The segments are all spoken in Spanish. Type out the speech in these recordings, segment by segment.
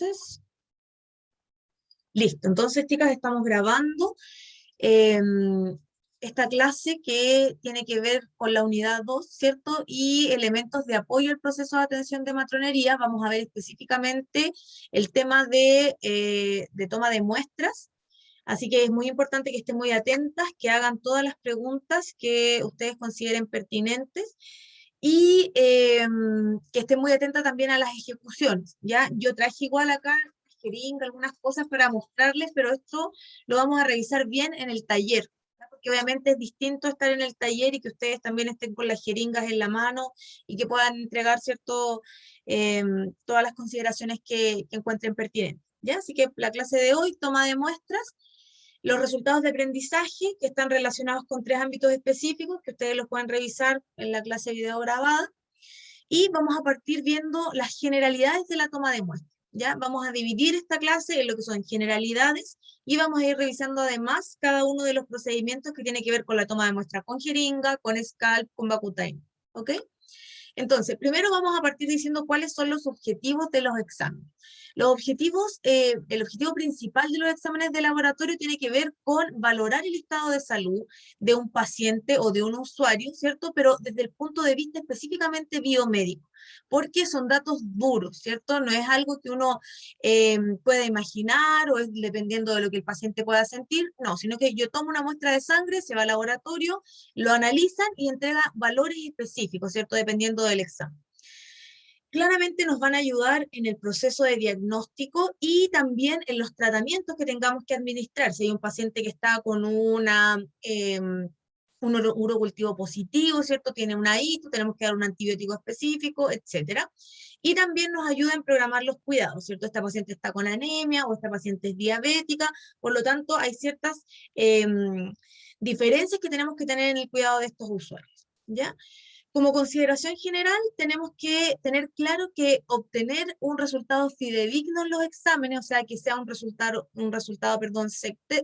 entonces. Listo, entonces chicas, estamos grabando esta clase que tiene que ver con la unidad 2, ¿cierto? Y elementos de apoyo al proceso de atención de matronería. Vamos a ver específicamente el tema de toma de muestras. Así que es muy importante que estén muy atentas, que hagan todas las preguntas que ustedes consideren pertinentes y que estén muy atentas también a las ejecuciones, ¿ya? Yo traje igual acá jeringa, algunas cosas para mostrarles, pero esto lo vamos a revisar bien en el taller, ¿ya? Porque obviamente es distinto estar en el taller y que ustedes también estén con las jeringas en la mano y que puedan entregar, ¿cierto? Todas las consideraciones que encuentren pertinentes, ¿ya? Así que la clase de hoy, toma de muestras, los resultados de aprendizaje que están relacionados con 3 ámbitos específicos, que ustedes los pueden revisar en la clase video grabada, y vamos a partir viendo las generalidades de la toma de muestras. ¿Ya? Vamos a dividir esta clase en lo que son generalidades, y vamos a ir revisando además cada uno de los procedimientos que tiene que ver con la toma de muestra con jeringa, con scalp, con Vacutainer. ¿Ok? Entonces, primero vamos a partir diciendo cuáles son los objetivos de los exámenes. Los objetivos, el objetivo principal de los exámenes de laboratorio tiene que ver con valorar el estado de salud de un paciente o de un usuario, ¿cierto? Pero desde el punto de vista específicamente biomédico, porque son datos duros, ¿cierto? No es algo que uno pueda imaginar o es dependiendo de lo que el paciente pueda sentir, no, sino que yo tomo una muestra de sangre, se va al laboratorio, lo analizan y entrega valores específicos, ¿cierto? Dependiendo del examen. Claramente nos van a ayudar en el proceso de diagnóstico y también en los tratamientos que tengamos que administrar. Si hay un paciente que está con un urocultivo positivo, ¿cierto? Tiene una ITU, tenemos que dar un antibiótico específico, etcétera. Y también nos ayuda en programar los cuidados, ¿cierto? Esta paciente está con anemia o esta paciente es diabética, por lo tanto hay ciertas diferencias que tenemos que tener en el cuidado de estos usuarios, ¿ya? Como consideración general, tenemos que tener claro que obtener un resultado fidedigno en los exámenes, o sea, que sea un resultado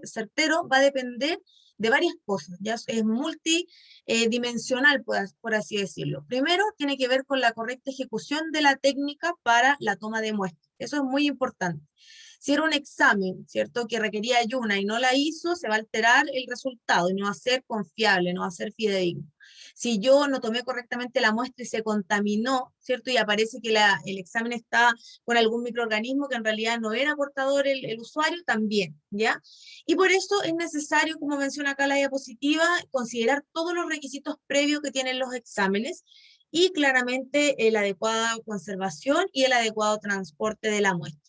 certero, va a depender de varias cosas, ya es multidimensional, por así decirlo. Primero, tiene que ver con la correcta ejecución de la técnica para la toma de muestras. Eso es muy importante. Si era un examen, ¿cierto?, que requería ayuna y no la hizo, se va a alterar el resultado y no va a ser confiable, no va a ser fidedigno. Si yo no tomé correctamente la muestra y se contaminó, ¿cierto? Y aparece que el examen está con algún microorganismo que en realidad no era portador el usuario, también, ¿ya? Y por eso es necesario, como menciona acá la diapositiva, considerar todos los requisitos previos que tienen los exámenes y claramente la adecuada conservación y el adecuado transporte de la muestra.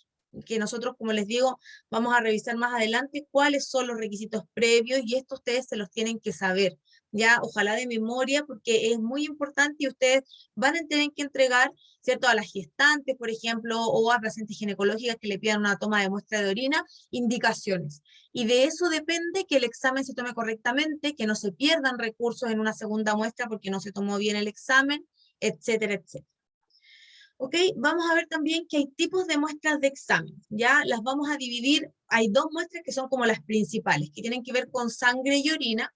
Que nosotros, como les digo, vamos a revisar más adelante cuáles son los requisitos previos y esto ustedes se los tienen que saber, ya, ojalá de memoria, porque es muy importante y ustedes van a tener que entregar, ¿cierto?, a las gestantes, por ejemplo, o a pacientes ginecológicas que le pidan una toma de muestra de orina, indicaciones. Y de eso depende que el examen se tome correctamente, que no se pierdan recursos en una segunda muestra porque no se tomó bien el examen, etcétera, etcétera. ¿Ok? Vamos a ver también que hay tipos de muestras de examen, ¿ya? Las vamos a dividir, hay 2 muestras que son como las principales, que tienen que ver con sangre y orina.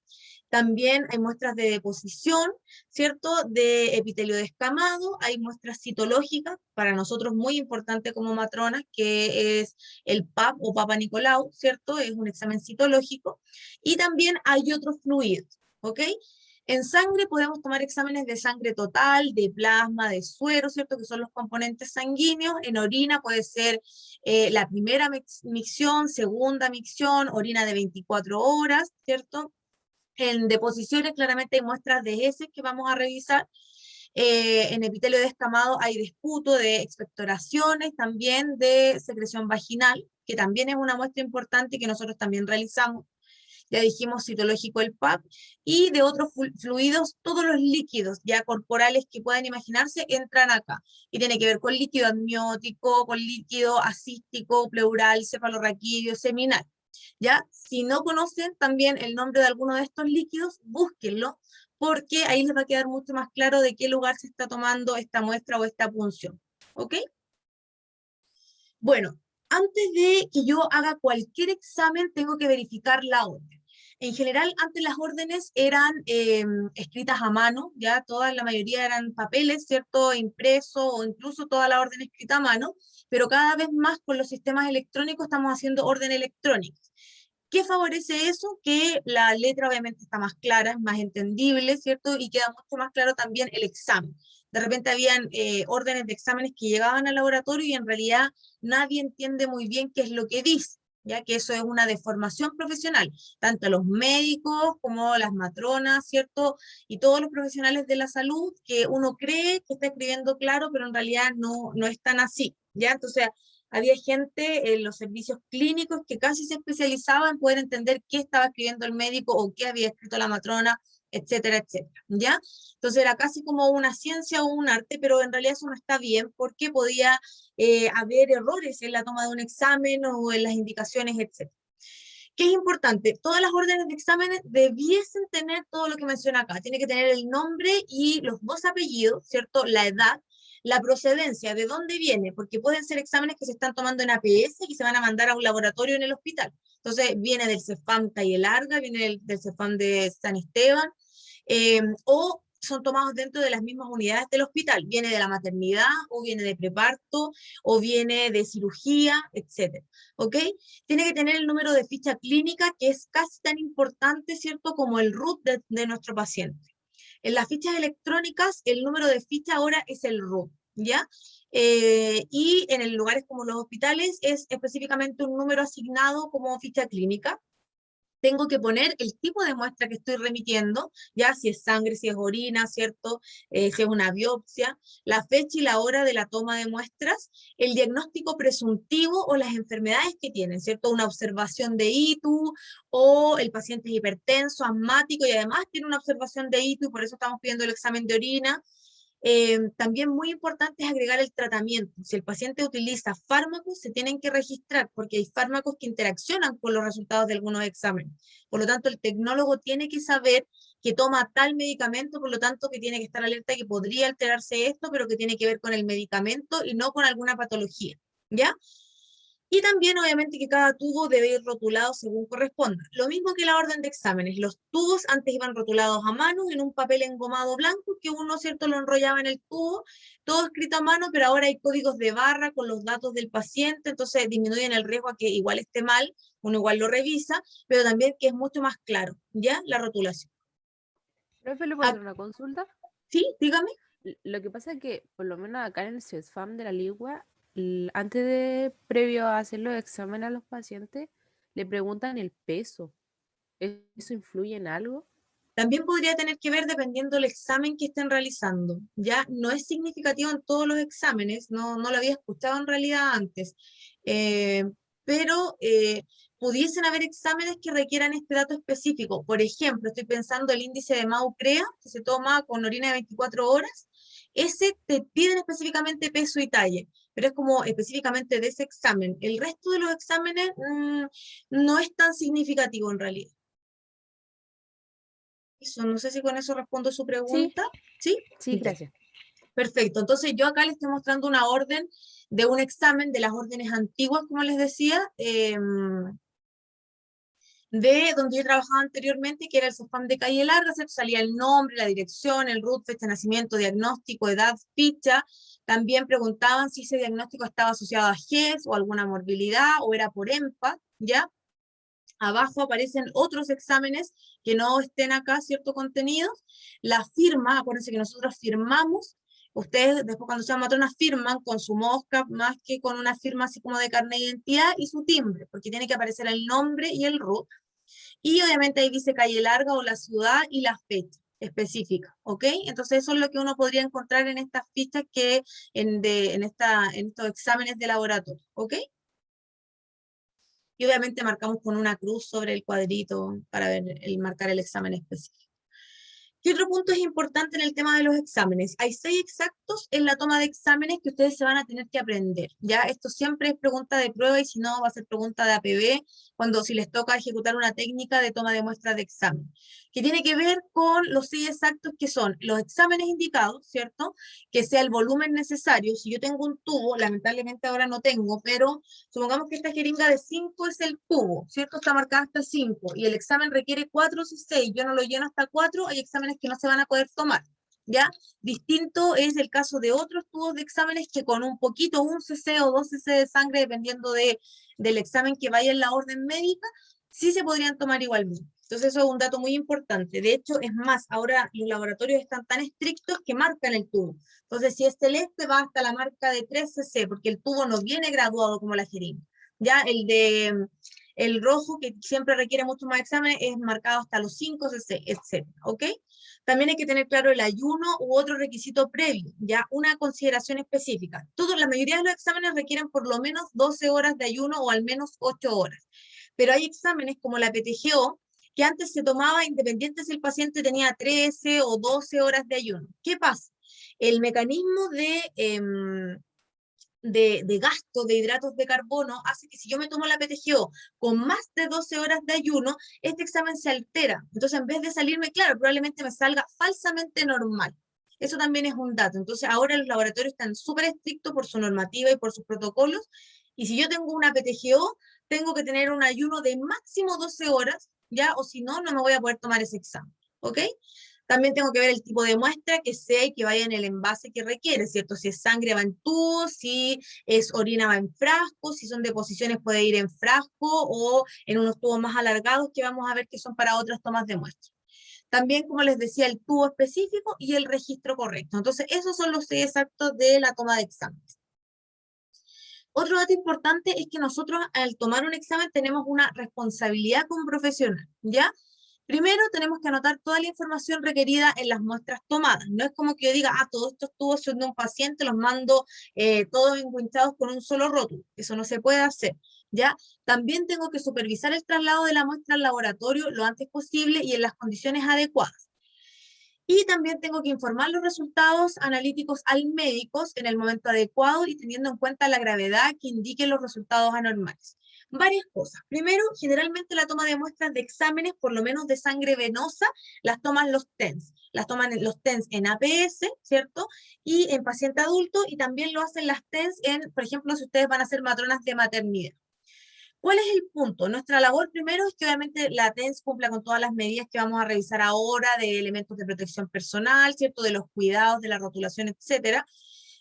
También hay muestras de deposición, ¿cierto? De epitelio descamado, hay muestras citológicas, para nosotros muy importante como matronas, que es el PAP o Papa Nicolau, ¿cierto? Es un examen citológico. Y también hay otros fluidos, ¿ok? En sangre podemos tomar exámenes de sangre total, de plasma, de suero, ¿cierto? Que son los componentes sanguíneos. En orina puede ser la primera micción, segunda micción, orina de 24 horas, ¿cierto? En deposiciones claramente hay muestras de heces que vamos a revisar. En epitelio descamado hay de esputo, de expectoraciones, también de secreción vaginal, que también es una muestra importante que nosotros también realizamos. Ya dijimos citológico el PAP, y de otros fluidos, todos los líquidos ya corporales que puedan imaginarse entran acá. Y tiene que ver con líquido amniótico, con líquido asístico, pleural, cefalorraquídeo, seminal. ¿Ya? Si no conocen también el nombre de alguno de estos líquidos, búsquenlo, porque ahí les va a quedar mucho más claro de qué lugar se está tomando esta muestra o esta punción. ¿Ok? Bueno, antes de que yo haga cualquier examen, tengo que verificar la orden. En general, antes las órdenes eran escritas a mano, ya la mayoría eran papeles, ¿cierto? Impreso o incluso toda la orden escrita a mano, pero cada vez más con los sistemas electrónicos estamos haciendo orden electrónica. ¿Qué favorece eso? Que la letra obviamente está más clara, es más entendible, ¿cierto? Y queda mucho más claro también el examen. De repente habían órdenes de exámenes que llegaban al laboratorio y en realidad nadie entiende muy bien qué es lo que dice, ya que eso es una deformación profesional, tanto los médicos como las matronas, ¿cierto? Y todos los profesionales de la salud, que uno cree que está escribiendo claro, pero en realidad no es tan así, ¿ya? Entonces, había gente en los servicios clínicos que casi se especializaba en poder entender qué estaba escribiendo el médico o qué había escrito la matrona, etcétera, etcétera, ¿ya? Entonces era casi como una ciencia o un arte, pero en realidad eso no está bien porque podía haber errores en la toma de un examen o en las indicaciones, etcétera. ¿Qué es importante? Todas las órdenes de exámenes debiesen tener todo lo que menciona acá. Tiene que tener el nombre y los dos apellidos, ¿cierto? La edad, la procedencia, de dónde viene, porque pueden ser exámenes que se están tomando en APS y se van a mandar a un laboratorio en el hospital. Entonces, viene del CEFAM Calle Larga, viene del CEFAM de San Esteban, o son tomados dentro de las mismas unidades del hospital. Viene de la maternidad, o viene de preparto, o viene de cirugía, etcétera. ¿Ok? Tiene que tener el número de ficha clínica, que es casi tan importante, ¿cierto?, como el RUT de nuestro paciente. En las fichas electrónicas, el número de ficha ahora es el RUT, ¿ya? Y en lugares como los hospitales es específicamente un número asignado como ficha clínica. Tengo que poner el tipo de muestra que estoy remitiendo, ya si es sangre, si es orina, ¿cierto? Si es una biopsia, la fecha y la hora de la toma de muestras, el diagnóstico presuntivo o las enfermedades que tienen, ¿cierto? Una observación de ITU o el paciente es hipertenso, asmático y además tiene una observación de ITU y por eso estamos pidiendo el examen de orina. También muy importante es agregar el tratamiento. Si el paciente utiliza fármacos, se tienen que registrar porque hay fármacos que interaccionan con los resultados de algunos exámenes. Por lo tanto, el tecnólogo tiene que saber que toma tal medicamento, por lo tanto, que tiene que estar alerta que podría alterarse esto, pero que tiene que ver con el medicamento y no con alguna patología. ¿Ya? Y también, obviamente, que cada tubo debe ir rotulado según corresponda. Lo mismo que la orden de exámenes. Los tubos antes iban rotulados a mano en un papel engomado blanco que uno, ¿cierto?, lo enrollaba en el tubo, todo escrito a mano, pero ahora hay códigos de barra con los datos del paciente, entonces disminuyen el riesgo a que igual esté mal, uno igual lo revisa, pero también que es mucho más claro, ¿ya? La rotulación. Profe, ¿le puedo Ah, hacer una consulta? sí, dígame. Lo que pasa es que, por lo menos acá en el CESFAM de la Ligua, antes de, previo a hacer los exámenes a los pacientes, le preguntan el peso. ¿Eso influye en algo? También podría tener que ver dependiendo del examen que estén realizando. Ya no es significativo en todos los exámenes, no lo había escuchado en realidad antes, eh, pero pudiesen haber exámenes que requieran este dato específico. Por ejemplo, estoy pensando el índice de Mau-CREA, que se toma con orina de 24 horas, ese te piden específicamente peso y talla, pero es como específicamente de ese examen. El resto de los exámenes no es tan significativo en realidad. Eso, no sé si con eso respondo su Sí, pregunta. ¿Sí? sí, Ya. gracias. Perfecto. Entonces yo acá les estoy mostrando una orden de un examen de las órdenes antiguas, como les decía, de donde yo trabajaba anteriormente, que era el CEFAM de Calle Larga, ¿cierto? Salía el nombre, la dirección, el RUT, fecha de nacimiento, diagnóstico, edad, ficha. También preguntaban si ese diagnóstico estaba asociado a GES o alguna morbilidad o era por EMPA, ¿ya? Abajo aparecen otros exámenes que no estén acá, cierto contenido. La firma, acuérdense que nosotros firmamos, ustedes después cuando sean matronas firman con su mosca más que con una firma así como de carnet de identidad y su timbre, porque tiene que aparecer el nombre y el RUT. Y obviamente ahí dice calle larga o la ciudad y la fecha específica, ¿ok? Entonces eso es lo que uno podría encontrar en estas fichas que en estos exámenes de laboratorio, ¿ok? Y obviamente marcamos con una cruz sobre el cuadrito para ver marcar el examen específico. ¿Qué otro punto es importante en el tema de los exámenes? Hay 6 exactos en la toma de exámenes que ustedes se van a tener que aprender. Ya esto siempre es pregunta de prueba y si no va a ser pregunta de APB cuando si les toca ejecutar una técnica de toma de muestras de examen. Que tiene que ver con los 6 exactos que son los exámenes indicados, ¿cierto? Que sea el volumen necesario. Si yo tengo un tubo, lamentablemente ahora no tengo, pero supongamos que esta jeringa de 5 es el tubo, ¿cierto? Está marcada hasta 5 y el examen requiere 4 o 6, yo no lo lleno hasta 4, hay exámenes que no se van a poder tomar, ¿ya? Distinto es el caso de otros tubos de exámenes que con un poquito, 1 cc o 2 cc de sangre, dependiendo del examen que vaya en la orden médica, sí se podrían tomar igualmente. Entonces eso es un dato muy importante. De hecho, es más, ahora los laboratorios están tan estrictos que marcan el tubo. Entonces, si es celeste, va hasta la marca de 3 cc, porque el tubo no viene graduado como la jeringa. Ya el rojo, que siempre requiere mucho más exámenes, es marcado hasta los 5 cc, etc. ¿Ok? También hay que tener claro el ayuno u otro requisito previo, ya una consideración específica. La mayoría de los exámenes requieren por lo menos 12 horas de ayuno o al menos 8 horas. Pero hay exámenes como la PTGO, que antes se tomaba independiente si el paciente tenía 13 o 12 horas de ayuno. ¿Qué pasa? El mecanismo de gasto de hidratos de carbono hace que si yo me tomo la PTGO con más de 12 horas de ayuno, este examen se altera. Entonces, en vez de salirme claro, probablemente me salga falsamente normal. Eso también es un dato. Entonces, ahora los laboratorios están súper estrictos por su normativa y por sus protocolos. Y si yo tengo una PTGO, tengo que tener un ayuno de máximo 12 horas, ¿ya? O si no, no me voy a poder tomar ese examen. ¿Ok? También tengo que ver el tipo de muestra que sea y que vaya en el envase que requiere, ¿cierto? Si es sangre va en tubo, si es orina va en frasco, si son deposiciones puede ir en frasco o en unos tubos más alargados que vamos a ver que son para otras tomas de muestra. También, como les decía, el tubo específico y el registro correcto. Entonces, esos son los 6 exactos de la toma de exámenes. Otro dato importante es que nosotros al tomar un examen tenemos una responsabilidad como profesional, ¿ya? Primero tenemos que anotar toda la información requerida en las muestras tomadas. No es como que yo diga, todos estos tubos son de un paciente, los mando todos enguinchados con un solo rótulo. Eso no se puede hacer, ¿ya? También tengo que supervisar el traslado de la muestra al laboratorio lo antes posible y en las condiciones adecuadas. Y también tengo que informar los resultados analíticos al médico en el momento adecuado y teniendo en cuenta la gravedad que indiquen los resultados anormales. Varias cosas. Primero, generalmente la toma de muestras de exámenes, por lo menos de sangre venosa, las toman los TENS. Las toman los TENS en APS, ¿cierto? Y en paciente adulto, y también lo hacen las TENS en, por ejemplo, si ustedes van a ser matronas de maternidad. ¿Cuál es el punto? Nuestra labor primero es que obviamente la TENS cumpla con todas las medidas que vamos a revisar ahora de elementos de protección personal, ¿cierto? De los cuidados, de la rotulación, etcétera.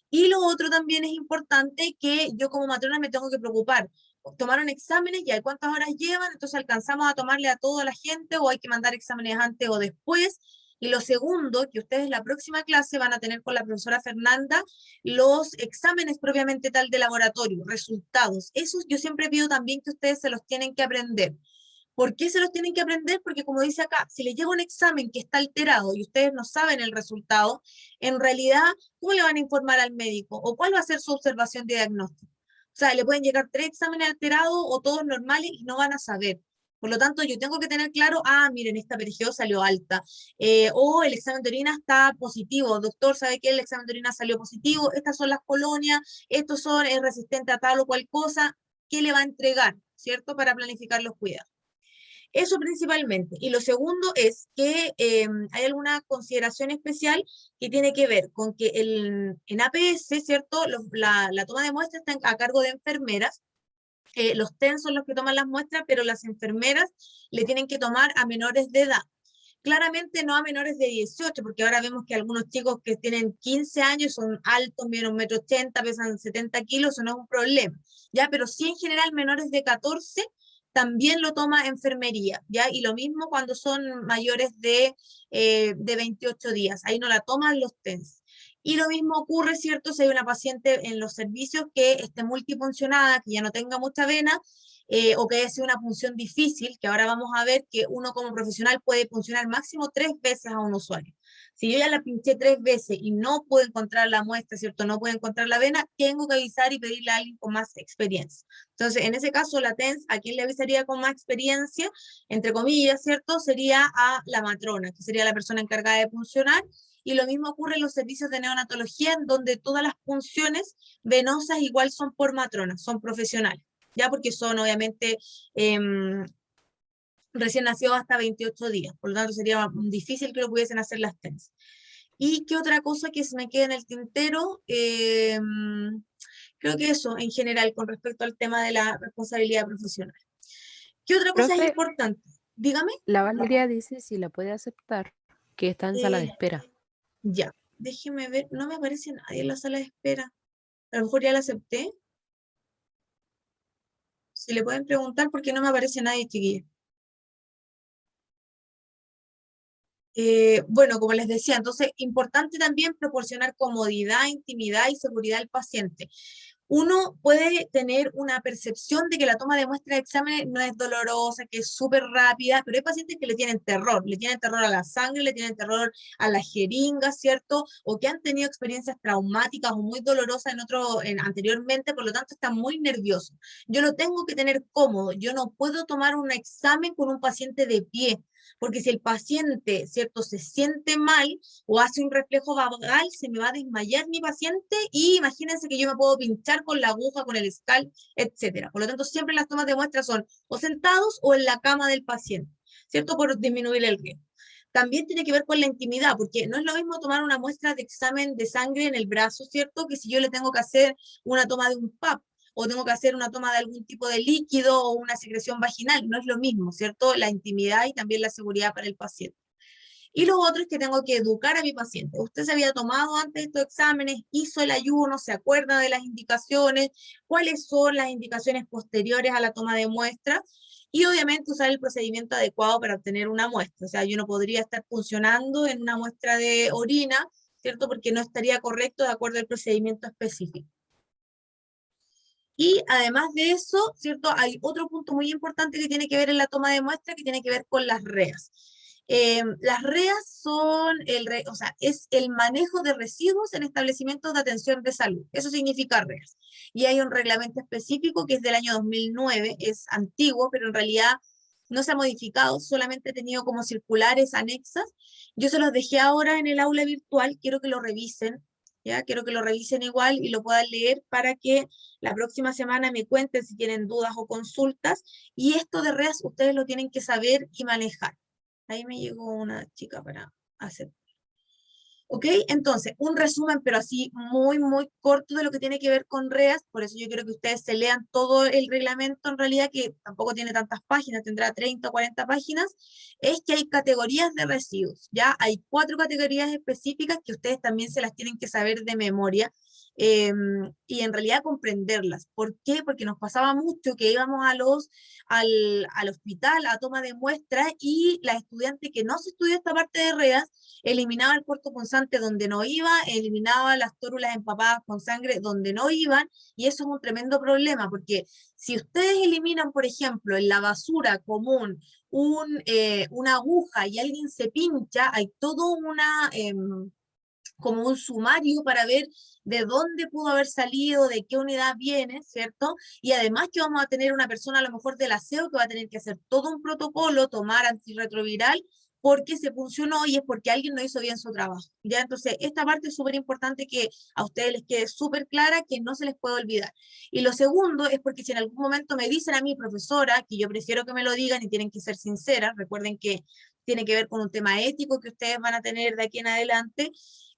Y lo otro también es importante que yo como matrona me tengo que preocupar. Tomaron exámenes, y hay cuántas horas llevan, entonces alcanzamos a tomarle a toda la gente o hay que mandar exámenes antes o después. Y lo segundo, que ustedes la próxima clase van a tener con la profesora Fernanda los exámenes propiamente tal de laboratorio, resultados. Esos yo siempre pido también que ustedes se los tienen que aprender. ¿Por qué se los tienen que aprender? Porque como dice acá, si les llega un examen que está alterado y ustedes no saben el resultado, en realidad, ¿cómo le van a informar al médico? ¿O cuál va a ser su observación de diagnóstico? O sea, le pueden llegar 3 exámenes alterados o todos normales y no van a saber. Por lo tanto, yo tengo que tener claro, miren, esta PTGO salió alta, o el examen de orina está positivo, doctor, ¿sabe qué? El examen de orina salió positivo, estas son las colonias, estos son resistentes a tal o cual cosa, ¿qué le va a entregar, ¿cierto? Para planificar los cuidados. Eso principalmente. Y lo segundo es que hay alguna consideración especial que tiene que ver con que en APS, ¿cierto? La toma de muestras está a cargo de enfermeras. Los TEN son los que toman las muestras, pero las enfermeras le tienen que tomar a menores de edad. Claramente no a menores de 18, porque ahora vemos que algunos chicos que tienen 15 años son altos, miden 1,80 m, pesan 70 kilos, eso no es un problema, ¿ya? Pero sí en general menores de 14 también lo toma enfermería, ¿ya? Y lo mismo cuando son mayores de 28 días, ahí no la toman los TENS. Y lo mismo ocurre, ¿cierto? Si hay una paciente en los servicios que esté multifuncionada, que ya no tenga mucha vena, o que haya sido una punción difícil, que ahora vamos a ver que uno como profesional puede funcionar máximo 3 veces a un usuario. Si yo ya la pinché 3 veces y no puedo encontrar la muestra, ¿cierto? No puedo encontrar la vena, tengo que avisar y pedirle a alguien con más experiencia. Entonces, en ese caso, la TENS, ¿a quién le avisaría con más experiencia? Entre comillas, ¿cierto? Sería a la matrona, que sería la persona encargada de puncionar. Y lo mismo ocurre en los servicios de neonatología, en donde todas las punciones venosas igual son por matronas, son profesionales, ya porque son obviamente recién nacidos hasta 28 días, por lo tanto sería difícil que lo pudiesen hacer las TENS. ¿Y qué otra cosa que se me queda en el tintero? Creo que eso en general con respecto al tema de la responsabilidad profesional. ¿Qué otra cosa es Profe, importante? Dígame. la Valeria dice si la puede aceptar, que está en sala de Eh, espera. ya, déjeme ver, no me aparece nadie en la sala de espera. A lo mejor ya la acepté. Si le pueden preguntar por qué no me aparece nadie, chiquilla. Bueno, como les decía, entonces, importante también proporcionar comodidad, intimidad y seguridad al paciente. Uno puede tener una percepción de que la toma de muestra de exámenes no es dolorosa, que es súper rápida, pero hay pacientes que le tienen terror a la sangre, le tienen terror a la jeringa, ¿cierto? O que han tenido experiencias traumáticas o muy dolorosas anteriormente, por lo tanto están muy nerviosos. Yo lo tengo que tener cómodo, yo no puedo tomar un examen con un paciente de pie, porque si el paciente, ¿cierto?, se siente mal o hace un reflejo vagal, se me va a desmayar mi paciente y imagínense que yo me puedo pinchar con la aguja, con el escal, etcétera. Por lo tanto, siempre las tomas de muestra son o sentados o en la cama del paciente, ¿cierto?, por disminuir el riesgo. También tiene que ver con la intimidad, porque no es lo mismo tomar una muestra de examen de sangre en el brazo, ¿cierto?, que si yo le tengo que hacer una toma de un PAP, o tengo que hacer una toma de algún tipo de líquido o una secreción vaginal, no es lo mismo, ¿cierto? La intimidad y también la seguridad para el paciente. Y lo otro es que tengo que educar a mi paciente. Usted se había tomado antes estos exámenes, hizo el ayuno, se acuerda de las indicaciones, cuáles son las indicaciones posteriores a la toma de muestra y obviamente usar el procedimiento adecuado para obtener una muestra. O sea, yo no podría estar funcionando en una muestra de orina, ¿cierto? Porque no estaría correcto de acuerdo al procedimiento específico. Y además de eso, ¿cierto? Hay otro punto muy importante que tiene que ver en la toma de muestra, que tiene que ver con las REAs. Las REAs son o sea, es el manejo de residuos en establecimientos de atención de salud. Eso significa REAs. Y hay un reglamento específico que es del año 2009, es antiguo, pero en realidad no se ha modificado, solamente ha tenido como circulares anexas. Yo se los dejé ahora en el aula virtual, quiero que lo revisen, ¿ya? Quiero que lo revisen igual y lo puedan leer para que la próxima semana me cuenten si tienen dudas o consultas. Y esto de REAs ustedes lo tienen que saber y manejar. Ahí me llegó una chica para hacer. ¿Ok? Entonces, un resumen, pero así muy, muy corto de lo que tiene que ver con REAS. Por eso yo quiero que ustedes se lean todo el reglamento, en realidad, que tampoco tiene tantas páginas, tendrá 30 o 40 páginas. Es que hay categorías de residuos, ¿ya? Hay 4 categorías específicas que ustedes también se las tienen que saber de memoria. Y en realidad comprenderlas. ¿Por qué? Porque nos pasaba mucho que íbamos al hospital a toma de muestras y la estudiante que no se estudió esta parte de REAS eliminaba el puerto punzante donde no iba, eliminaba las tórulas empapadas con sangre donde no iban, y eso es un tremendo problema, porque si ustedes eliminan, por ejemplo, en la basura común una aguja y alguien se pincha, hay todo como un sumario para ver de dónde pudo haber salido, de qué unidad viene, ¿cierto? Y además que vamos a tener una persona a lo mejor del aseo que va a tener que hacer todo un protocolo, tomar antirretroviral, porque se funcionó y es porque alguien no hizo bien su trabajo. ¿Ya? Entonces, esta parte es súper importante que a ustedes les quede súper clara, que no se les puede olvidar. Y lo segundo es porque si en algún momento me dicen a mí, profesora, que yo prefiero que me lo digan y tienen que ser sinceras, recuerden que tiene que ver con un tema ético que ustedes van a tener de aquí en adelante.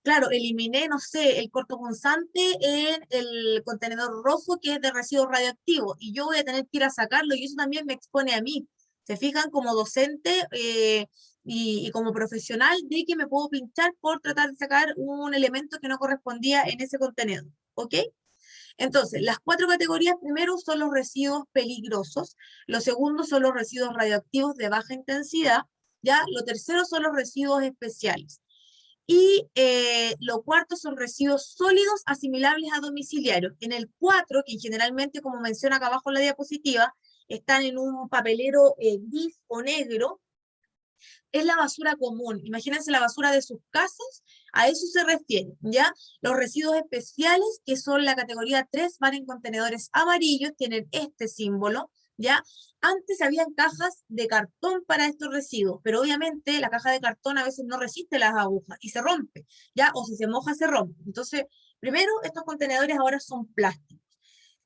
Claro, eliminé, no sé, el cortopunzante en el contenedor rojo que es de residuos radioactivos y yo voy a tener que ir a sacarlo y eso también me expone a mí. Se fijan como docente y como profesional de que me puedo pinchar por tratar de sacar un elemento que no correspondía en ese contenedor. ¿Ok? Entonces, las 4 categorías primero son los residuos peligrosos, los segundos son los residuos radioactivos de baja intensidad, ya, lo tercero son los residuos especiales. Y lo cuarto son residuos sólidos asimilables a domiciliarios. En el 4, que generalmente, como menciona acá abajo en la diapositiva, están en un papelero gris o negro, es la basura común. Imagínense la basura de sus casas A eso se refiere, ¿ya? Los residuos especiales, que son la categoría 3, van en contenedores amarillos, tienen este símbolo, ¿ya? Antes habían cajas de cartón para estos residuos, pero obviamente la caja de cartón a veces no resiste las agujas y se rompe, ¿ya? O si se moja, se rompe. Entonces, primero, estos contenedores ahora son plásticos.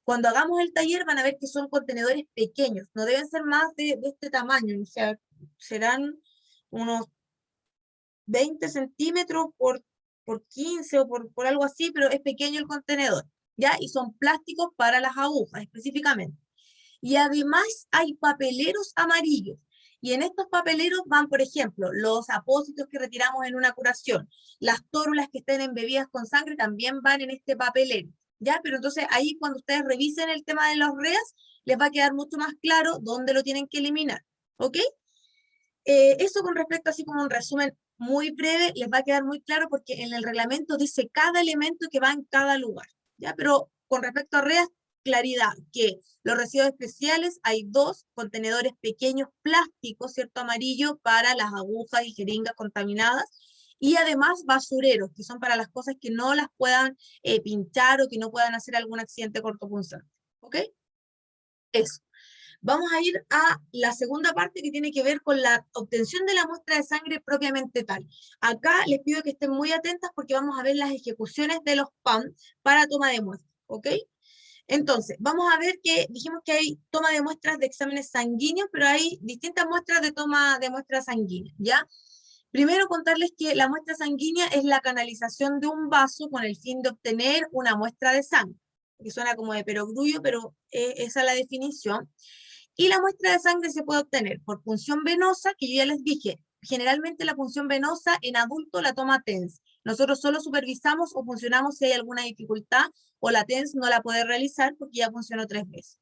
Cuando hagamos el taller van a ver que son contenedores pequeños, no deben ser más de este tamaño, o sea, serán unos 20 centímetros por 15 o por algo así, pero es pequeño el contenedor, ¿ya? Y son plásticos para las agujas específicamente. Y además hay papeleros amarillos. Y en estos papeleros van, por ejemplo, los apósitos que retiramos en una curación, las tórulas que estén embebidas con sangre también van en este papelero, ¿ya? Pero entonces ahí cuando ustedes revisen el tema de los REAS, les va a quedar mucho más claro dónde lo tienen que eliminar, ¿ok? Eso con respecto, así como un resumen muy breve, les va a quedar muy claro porque en el reglamento dice cada elemento que va en cada lugar, ¿ya? Pero con respecto a REAS, claridad, que los residuos especiales hay 2 contenedores pequeños plásticos, ¿cierto? Amarillo para las agujas y jeringas contaminadas, y además basureros, que son para las cosas que no las puedan pinchar o que no puedan hacer algún accidente cortopunzante, ¿ok? Eso. Vamos a ir a la segunda parte que tiene que ver con la obtención de la muestra de sangre propiamente tal. Acá les pido que estén muy atentas porque vamos a ver las ejecuciones de los PAM para toma de muestra, ¿ok? Entonces, vamos a ver que dijimos que hay toma de muestras de exámenes sanguíneos, pero hay distintas muestras de toma de muestras sanguíneas, ¿ya? Primero contarles que la muestra sanguínea es la canalización de un vaso con el fin de obtener una muestra de sangre, que suena como de perogrullo, pero esa es la definición. Y la muestra de sangre se puede obtener por punción venosa, que yo ya les dije, generalmente la punción venosa en adulto la toma TENS. Nosotros solo supervisamos o funcionamos si hay alguna dificultad o la TENS no la puede realizar porque ya funcionó 3 veces.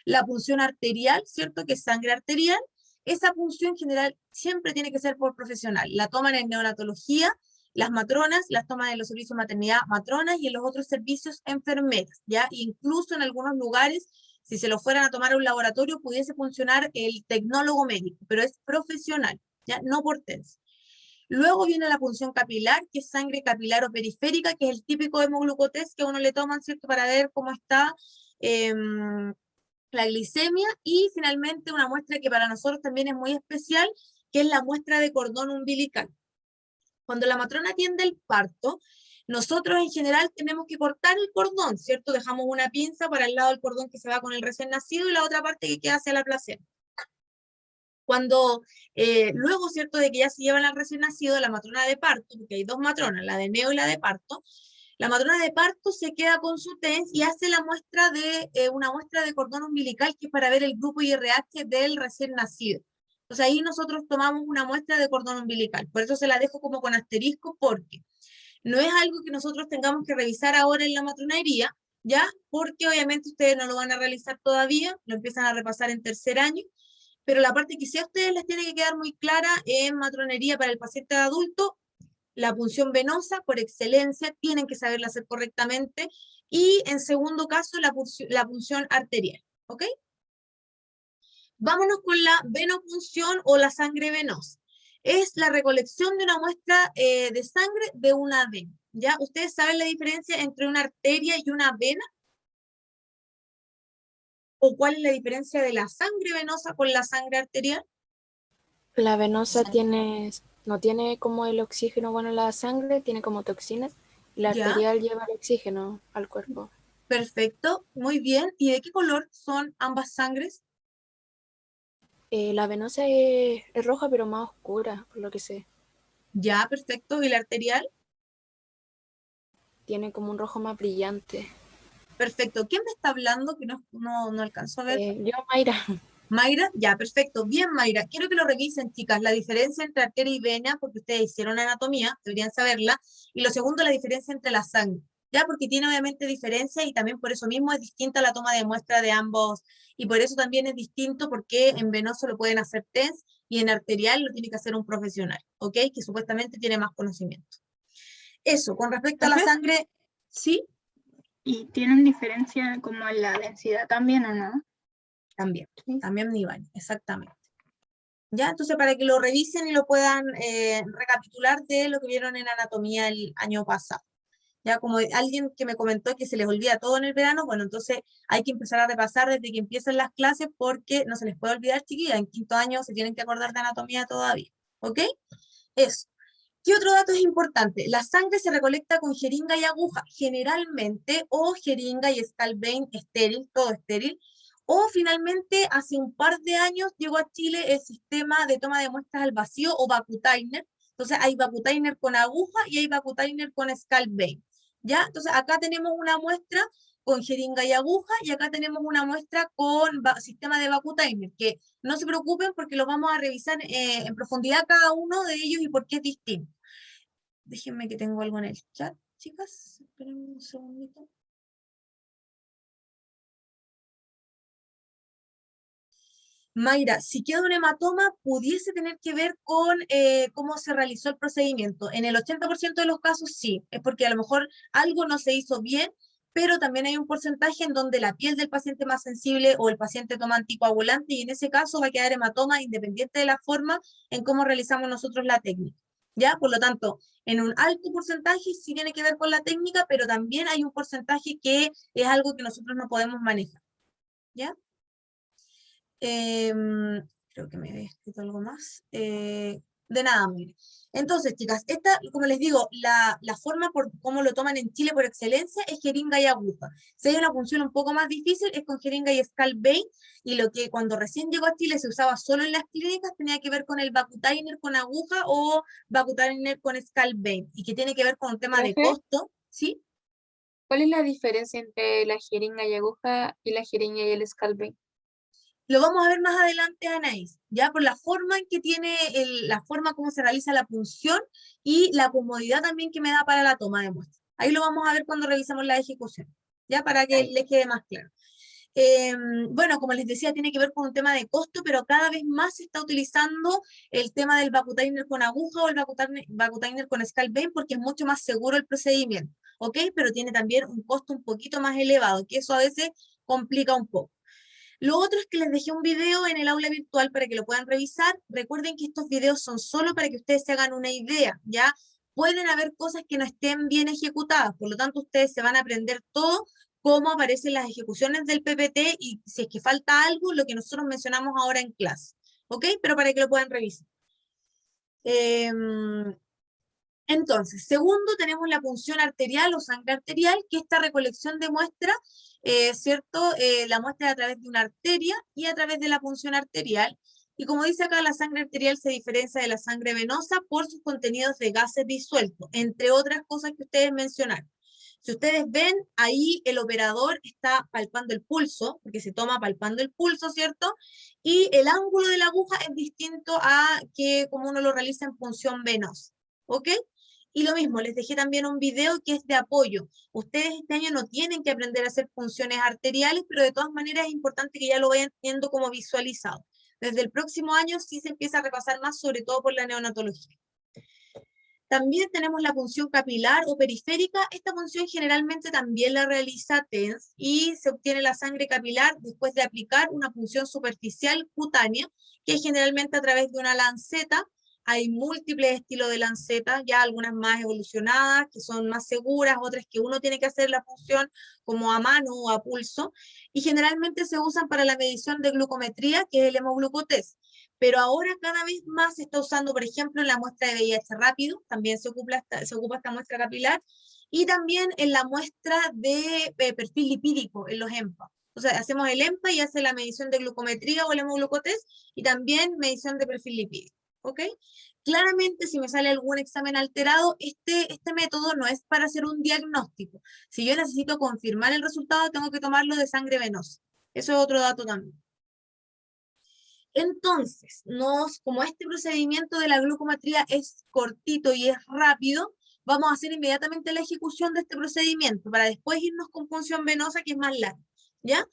La punción arterial, ¿cierto? Que es sangre arterial. Esa punción general siempre tiene que ser por profesional. La toman en neonatología, las matronas, las toman en los servicios de maternidad matronas y en los otros servicios enfermeras, ¿ya? Incluso en algunos lugares, si se lo fueran a tomar a un laboratorio, pudiese funcionar el tecnólogo médico, pero es profesional, ¿ya? No por TENS. Luego viene la punción capilar, que es sangre capilar o periférica, que es el típico hemoglucotest que a uno le toman, ¿cierto? Para ver cómo está la glicemia, y finalmente una muestra que para nosotros también es muy especial, que es la muestra de cordón umbilical. Cuando la matrona atiende el parto, nosotros en general tenemos que cortar el cordón, ¿cierto? Dejamos una pinza para el lado del cordón que se va con el recién nacido y la otra parte que queda hacia la placenta. Cuando luego, ¿cierto?, de que ya se llevan al recién nacido, la matrona de parto, porque hay 2 matronas, la de neo y la de parto, la matrona de parto se queda con su TENS y hace la muestra una muestra de cordón umbilical que es para ver el grupo IRH del recién nacido. Entonces ahí nosotros tomamos una muestra de cordón umbilical. Por eso se la dejo como con asterisco, porque no es algo que nosotros tengamos que revisar ahora en la matronería, ¿ya? Porque obviamente ustedes no lo van a realizar todavía, lo empiezan a repasar en 3er año, pero la parte que sí a ustedes les tiene que quedar muy clara en matronería para el paciente adulto, la punción venosa, por excelencia, tienen que saberla hacer correctamente, y en segundo caso, la punción arterial, ¿ok? Vámonos con la venopunción o la sangre venosa. Es la recolección de una muestra de sangre de una vena, ¿ya? ¿Ustedes saben la diferencia entre una arteria y una vena? ¿O cuál es la diferencia de la sangre venosa con la sangre arterial? La venosa no tiene como el oxígeno bueno en la sangre, tiene como toxinas. La ¿Ya? arterial lleva el oxígeno al cuerpo. Perfecto, muy bien. ¿Y de qué color son ambas sangres? La venosa es roja, pero más oscura, por lo que sé. Ya, perfecto. ¿Y la arterial? Tiene como un rojo más brillante. Perfecto. ¿Quién me está hablando? Que no alcanzo a ver. Yo, Mayra. Mayra, ya, perfecto. Bien, Mayra. Quiero que lo revisen, chicas, la diferencia entre arteria y vena, porque ustedes hicieron anatomía, deberían saberla. Y lo segundo, la diferencia entre la sangre, ya, porque tiene obviamente diferencia y también por eso mismo es distinta la toma de muestra de ambos. Y por eso también es distinto porque en venoso lo pueden hacer TENS y en arterial lo tiene que hacer un profesional, ¿ok? Que supuestamente tiene más conocimiento. Eso, con respecto a la sangre, ¿sí? ¿Y tienen diferencia como en la densidad también o no? También, también Iván, exactamente. ¿Ya? Entonces, para que lo revisen y lo puedan recapitular de lo que vieron en anatomía el año pasado. Ya como alguien que me comentó que se les olvida todo en el verano, bueno, entonces hay que empezar a repasar desde que empiezan las clases porque no se les puede olvidar, chiquillas, en quinto año se tienen que acordar de anatomía todavía, ¿ok? Eso. ¿Qué otro dato es importante? La sangre se recolecta con jeringa y aguja, generalmente, o jeringa y Scalvein estéril, todo estéril, o finalmente, hace un par de años llegó a Chile el sistema de toma de muestras al vacío o Vacutainer. Entonces hay Vacutainer con aguja y hay Vacutainer con Scalvein. ¿Ya? Entonces acá tenemos una muestra con jeringa y aguja y acá tenemos una muestra con sistema de Vacutainer, que no se preocupen porque los vamos a revisar en profundidad cada uno de ellos y por qué es distinto. Déjenme que tengo algo en el chat, chicas. Esperen un segundito. Mayra, si queda un hematoma, pudiese tener que ver con cómo se realizó el procedimiento. En el 80% de los casos sí, es porque a lo mejor algo no se hizo bien, pero también hay un porcentaje en donde la piel del paciente más sensible o el paciente toma anticoagulante y en ese caso va a quedar hematoma independiente de la forma en cómo realizamos nosotros la técnica. ¿Ya? Por lo tanto, en un alto porcentaje sí tiene que ver con la técnica, pero también hay un porcentaje que es algo que nosotros no podemos manejar. ¿Ya? Creo que me había escrito algo más. De nada, mire. Entonces, chicas, esta, como les digo, la forma por cómo lo toman en Chile por excelencia es jeringa y aguja. Si hay una función un poco más difícil, es con jeringa y Scalvein, y lo que cuando recién llegó a Chile se usaba solo en las clínicas tenía que ver con el Vacutainer con aguja o Vacutainer con Scalvein, y que tiene que ver con un tema de Profe, costo, ¿sí? ¿cuál es la diferencia entre la jeringa y aguja y la jeringa y el Scalvein? Lo vamos a ver más adelante, Anaís, ya por la forma en que tiene, la forma como se realiza la punción y la comodidad también que me da para la toma de muestra. Ahí lo vamos a ver cuando revisamos la ejecución, ya para que les quede más claro. Bueno, como les decía, tiene que ver con un tema de costo, pero cada vez más se está utilizando el tema del Vacutainer con aguja o el Vacutainer con Scalvein porque es mucho más seguro el procedimiento, ¿ok? Pero tiene también un costo un poquito más elevado, que eso a veces complica un poco. Lo otro es que les dejé un video en el aula virtual para que lo puedan revisar. Recuerden que estos videos son solo para que ustedes se hagan una idea, ¿ya? Pueden haber cosas que no estén bien ejecutadas, por lo tanto ustedes se van a aprender todo cómo aparecen las ejecuciones del PPT y si es que falta algo, lo que nosotros mencionamos ahora en clase, ¿ok? Pero para que lo puedan revisar. Entonces, segundo, tenemos la punción arterial o sangre arterial, que esta recolección de muestra, ¿cierto? La muestra a través de una arteria y a través de la punción arterial. Y como dice acá, la sangre arterial se diferencia de la sangre venosa por sus contenidos de gases disueltos, entre otras cosas que ustedes mencionaron. Si ustedes ven, ahí el operador está palpando el pulso, porque se toma palpando el pulso, ¿cierto? Y el ángulo de la aguja es distinto a que como uno lo realiza en punción venosa, ¿ok? Y lo mismo, les dejé también un video que es de apoyo. Ustedes este año no tienen que aprender a hacer funciones arteriales, pero de todas maneras es importante que ya lo vayan teniendo como visualizado. Desde el próximo año sí se empieza a repasar más, sobre todo por la neonatología. También tenemos la punción capilar o periférica. Esta punción generalmente también la realiza TENS y se obtiene la sangre capilar después de aplicar una punción superficial cutánea, que es generalmente a través de una lanceta. Hay múltiples estilos de lanceta, ya algunas más evolucionadas, que son más seguras, otras que uno tiene que hacer la punción como a mano o a pulso, y generalmente se usan para la medición de glucometría, que es el hemoglucotest. Pero ahora cada vez más se está usando, por ejemplo, en la muestra de VIH rápido, también se ocupa esta muestra capilar, y también en la muestra de perfil lipídico, en los EMPA. O sea, hacemos el EMPA y hace la medición de glucometría o el hemoglucotest, y también medición de perfil lipídico, ¿ok? Claramente, si me sale algún examen alterado, este método no es para hacer un diagnóstico. Si yo necesito confirmar el resultado, tengo que tomarlo de sangre venosa. Eso es otro dato también. Entonces, como este procedimiento de la glucometría es cortito y es rápido, vamos a hacer inmediatamente la ejecución de este procedimiento para después irnos con punción venosa que es más larga, ¿ya?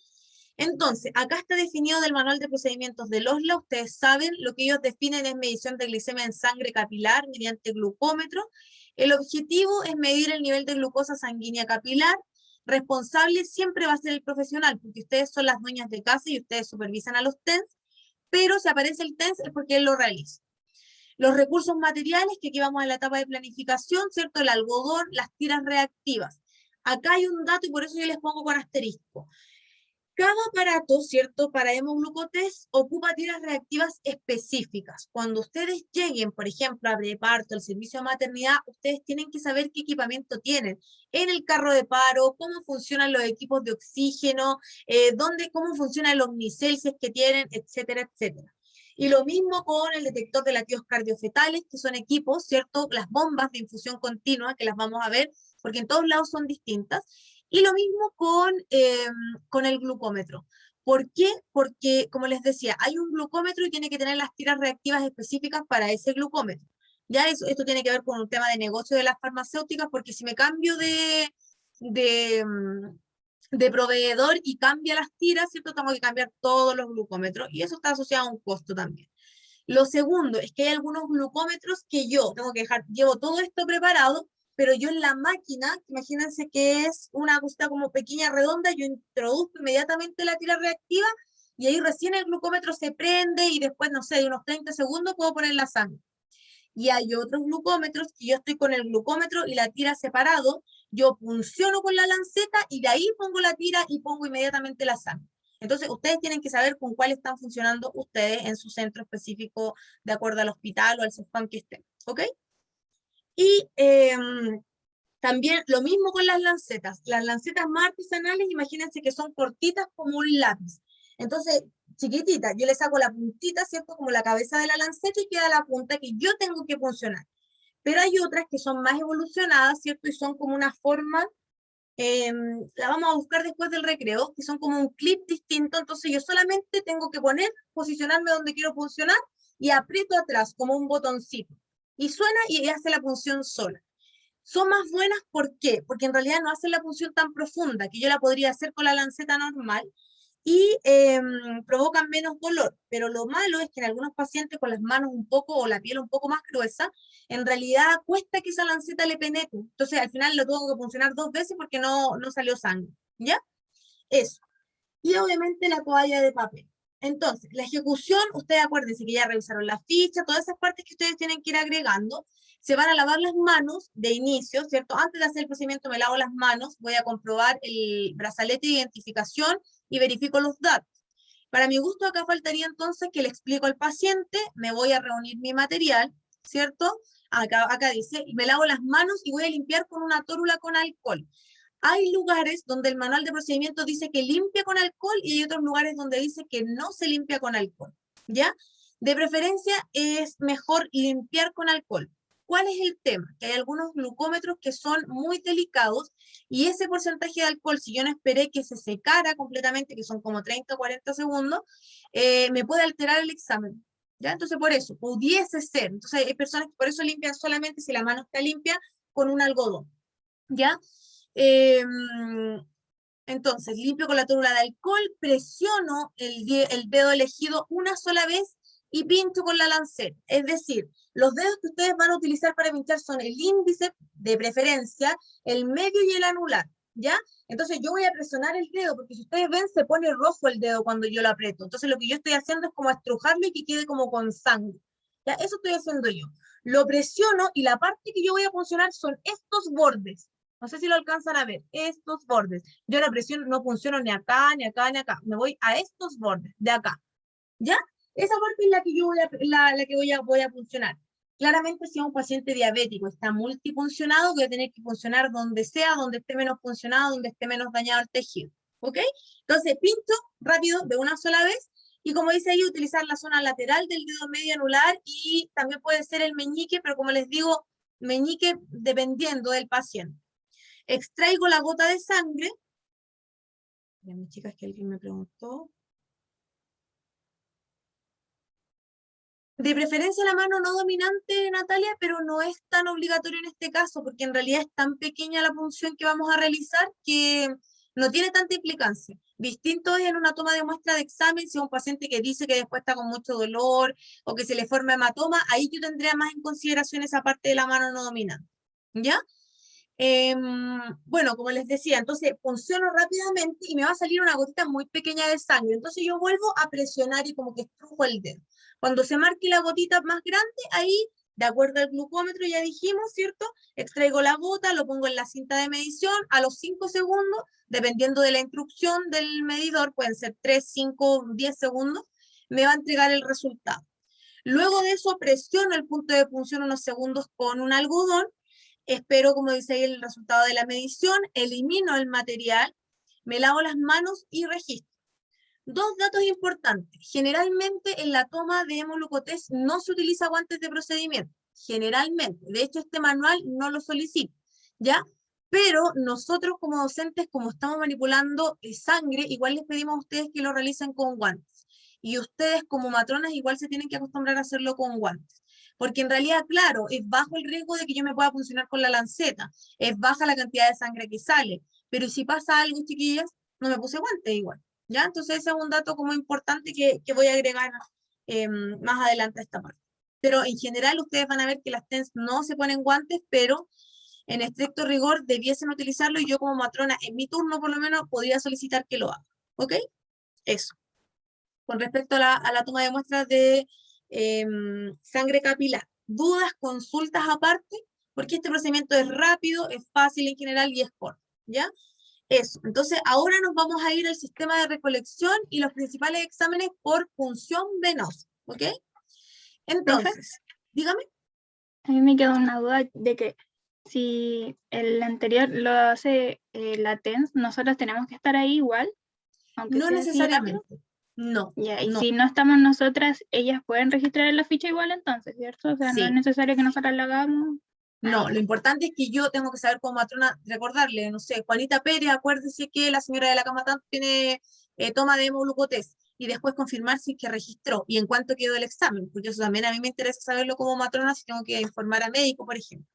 Entonces, acá está definido del manual de procedimientos del OSLA, ustedes saben, lo que ellos definen es medición de glicemia en sangre capilar mediante glucómetro. El objetivo es medir el nivel de glucosa sanguínea capilar. Responsable siempre va a ser el profesional, porque ustedes son las dueñas de casa y ustedes supervisan a los TENS, pero si aparece el TENS es porque él lo realiza. Los recursos materiales, que aquí vamos a la etapa de planificación, ¿cierto? El algodón, las tiras reactivas. Acá hay un dato y por eso yo les pongo con asterisco. Cada aparato, ¿cierto?, para hemoglucotest ocupa tiras reactivas específicas. Cuando ustedes lleguen, por ejemplo, a preparto, al servicio de maternidad, ustedes tienen que saber qué equipamiento tienen en el carro de paro, cómo funcionan los equipos de oxígeno, cómo funcionan los omnicelses que tienen, etcétera, etcétera. Y lo mismo con el detector de latidos cardiofetales, que son equipos, ¿cierto?, las bombas de infusión continua, que las vamos a ver, porque en todos lados son distintas. Y lo mismo con el glucómetro. ¿Por qué? Porque, como les decía, hay un glucómetro y tiene que tener las tiras reactivas específicas para ese glucómetro. Ya esto tiene que ver con un tema de negocio de las farmacéuticas, porque si me cambio de proveedor y cambia las tiras, ¿cierto? Tengo que cambiar todos los glucómetros y eso está asociado a un costo también. Lo segundo es que hay algunos glucómetros que yo tengo que dejar, llevo todo esto preparado, pero yo en la máquina, imagínense que es una cosita como pequeña redonda, yo introduzco inmediatamente la tira reactiva y ahí recién el glucómetro se prende y después, no sé, de unos 30 segundos puedo poner la sangre. Y hay otros glucómetros que yo estoy con el glucómetro y la tira separado, yo punciono con la lanceta y de ahí pongo la tira y pongo inmediatamente la sangre. Entonces, ustedes tienen que saber con cuál están funcionando ustedes en su centro específico de acuerdo al hospital o al CEFAM que estén, ¿ok? Y también lo mismo con las lancetas. Las lancetas más artesanales, imagínense que son cortitas como un lápiz. Entonces, chiquitita, yo le saco la puntita, ¿cierto? Como la cabeza de la lanceta y queda la punta que yo tengo que funcionar. Pero hay otras que son más evolucionadas, ¿cierto? Y son como una forma, la vamos a buscar después del recreo, que son como un clip distinto, entonces yo solamente tengo que posicionarme donde quiero funcionar y aprieto atrás como un botoncito. Y suena y hace la función sola. Son más buenas, ¿por qué? Porque en realidad no hacen la función tan profunda, que yo la podría hacer con la lanceta normal, y provocan menos dolor, pero lo malo es que en algunos pacientes con las manos un poco o la piel un poco más gruesa, en realidad cuesta que esa lanceta le penetre, entonces al final lo tengo que funcionar 2 veces porque no salió sangre, ¿ya? Eso. Y obviamente la toalla de papel. Entonces, la ejecución, ustedes acuérdense que ya revisaron la ficha, todas esas partes que ustedes tienen que ir agregando, se van a lavar las manos de inicio, ¿cierto? Antes de hacer el procedimiento me lavo las manos, voy a comprobar el brazalete de identificación y verifico los datos. Para mi gusto acá faltaría entonces que le explico al paciente, me voy a reunir mi material, ¿cierto? Acá dice, me lavo las manos y voy a limpiar con una tórula con alcohol. Hay lugares donde el manual de procedimiento dice que limpia con alcohol y hay otros lugares donde dice que no se limpia con alcohol, ¿ya? De preferencia es mejor limpiar con alcohol. ¿Cuál es el tema? Que hay algunos glucómetros que son muy delicados y ese porcentaje de alcohol, si yo no esperé que se secara completamente, que son como 30 o 40 segundos, me puede alterar el examen, ¿ya? Entonces por eso, pudiese ser. Entonces hay personas que por eso limpian solamente si la mano está limpia con un algodón, ¿ya? Entonces, limpio con la tórula de alcohol, presiono el dedo elegido una sola vez y pincho con la lanceta. Es decir, los dedos que ustedes van a utilizar para pinchar son el índice, de preferencia, el medio y el anular, ¿ya? Entonces yo voy a presionar el dedo, porque si ustedes ven, se pone rojo el dedo cuando yo lo aprieto. Entonces lo que yo estoy haciendo es como estrujarlo y que quede como con sangre. ¿Ya? Eso estoy haciendo yo. Lo presiono y la parte que yo voy a funcionar son estos bordes. No sé si lo alcanzan a ver, estos bordes. Yo la presión no funciono ni acá, ni acá, ni acá. Me voy a estos bordes, de acá. ¿Ya? Esa parte es la que yo voy a funcionar. Claramente, si es un paciente diabético, está multifuncionado, voy a tener que funcionar donde sea, donde esté menos funcionado, donde esté menos dañado el tejido. ¿Ok? Entonces, pincho rápido de una sola vez. Y como dice ahí, utilizar la zona lateral del dedo medio anular y también puede ser el meñique, pero como les digo, meñique dependiendo del paciente. Extraigo la gota de sangre. Ya, mis chicas, que alguien me preguntó. De preferencia la mano no dominante, Natalia, pero no es tan obligatorio en este caso, porque en realidad es tan pequeña la punción que vamos a realizar que no tiene tanta implicancia. Distinto es en una toma de muestra de examen, si es un paciente que dice que después está con mucho dolor o que se le forma hematoma, ahí yo tendría más en consideración esa parte de la mano no dominante. ¿Ya? Bueno, como les decía, entonces funciono rápidamente y me va a salir una gotita muy pequeña de sangre. Entonces yo vuelvo a presionar y como que estrujo el dedo. Cuando se marque la gotita más grande, ahí, de acuerdo al glucómetro, ya dijimos, ¿cierto? Extraigo la gota, lo pongo en la cinta de medición, a los 5 segundos, dependiendo de la instrucción del medidor, pueden ser 3, 5, 10 segundos, me va a entregar el resultado. Luego de eso presiono el punto de punción unos segundos con un algodón, espero, como dice ahí, el resultado de la medición, elimino el material, me lavo las manos y registro. Dos datos importantes. Generalmente en la toma de hemoglucotest no se utiliza guantes de procedimiento. Generalmente. De hecho, este manual no lo solicita, ¿ya? Pero nosotros como docentes, como estamos manipulando sangre, igual les pedimos a ustedes que lo realicen con guantes. Y ustedes como matronas igual se tienen que acostumbrar a hacerlo con guantes. Porque en realidad, claro, es bajo el riesgo de que yo me pueda funcionar con la lanceta. Es baja la cantidad de sangre que sale. Pero si pasa algo, chiquillas, no me puse guantes igual. ¿Ya? Entonces ese es un dato como importante que voy a agregar más adelante a esta parte. Pero en general ustedes van a ver que las TENS no se ponen guantes, pero en estricto rigor debiesen utilizarlo y yo como matrona en mi turno por lo menos podría solicitar que lo haga. ¿Ok? Eso. Con respecto a la toma de muestras de sangre capilar. ¿Dudas, consultas aparte? Porque este procedimiento es rápido, es fácil en general y es corto. ¿Ya? Eso. Entonces, ahora nos vamos a ir al sistema de recolección y los principales exámenes por punción venosa. ¿Ok? Profe, Entonces, dígame. a mí me queda una duda de que si el anterior lo hace la TENS, nosotros tenemos que estar ahí igual, aunque No sea así rápido. necesariamente. No. Ya, y No. si no estamos nosotras, ellas pueden registrar en la ficha igual entonces, ¿cierto? O sea, no es Sí. necesario que nosotras la hagamos. No, ya. lo importante es que yo tengo que saber como matrona, recordarle, no sé, Juanita Pérez, acuérdese que la señora de la cama tanto tiene toma de hemoglucotest y después confirmar si es que registró y en cuánto quedó el examen, porque eso también a mí me interesa saberlo como matrona si tengo que informar a médico, por ejemplo.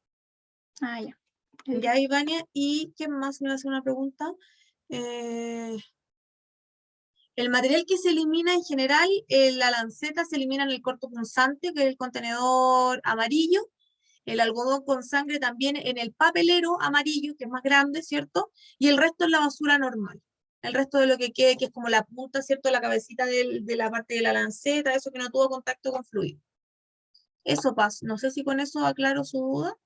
Ah, ya. Ya, Ivania, ¿y quién más me va a hacer una pregunta? El material que se elimina en general, la lanceta se elimina en el cortopunzante, que es el contenedor amarillo, el algodón con sangre también en el papelero amarillo, que es más grande, ¿cierto? Y el resto es la basura normal. El resto de lo que quede, que es como la punta, ¿cierto? La cabecita de la parte de la lanceta, eso que no tuvo contacto con fluido. Eso, Paz. No sé si con eso aclaro su duda.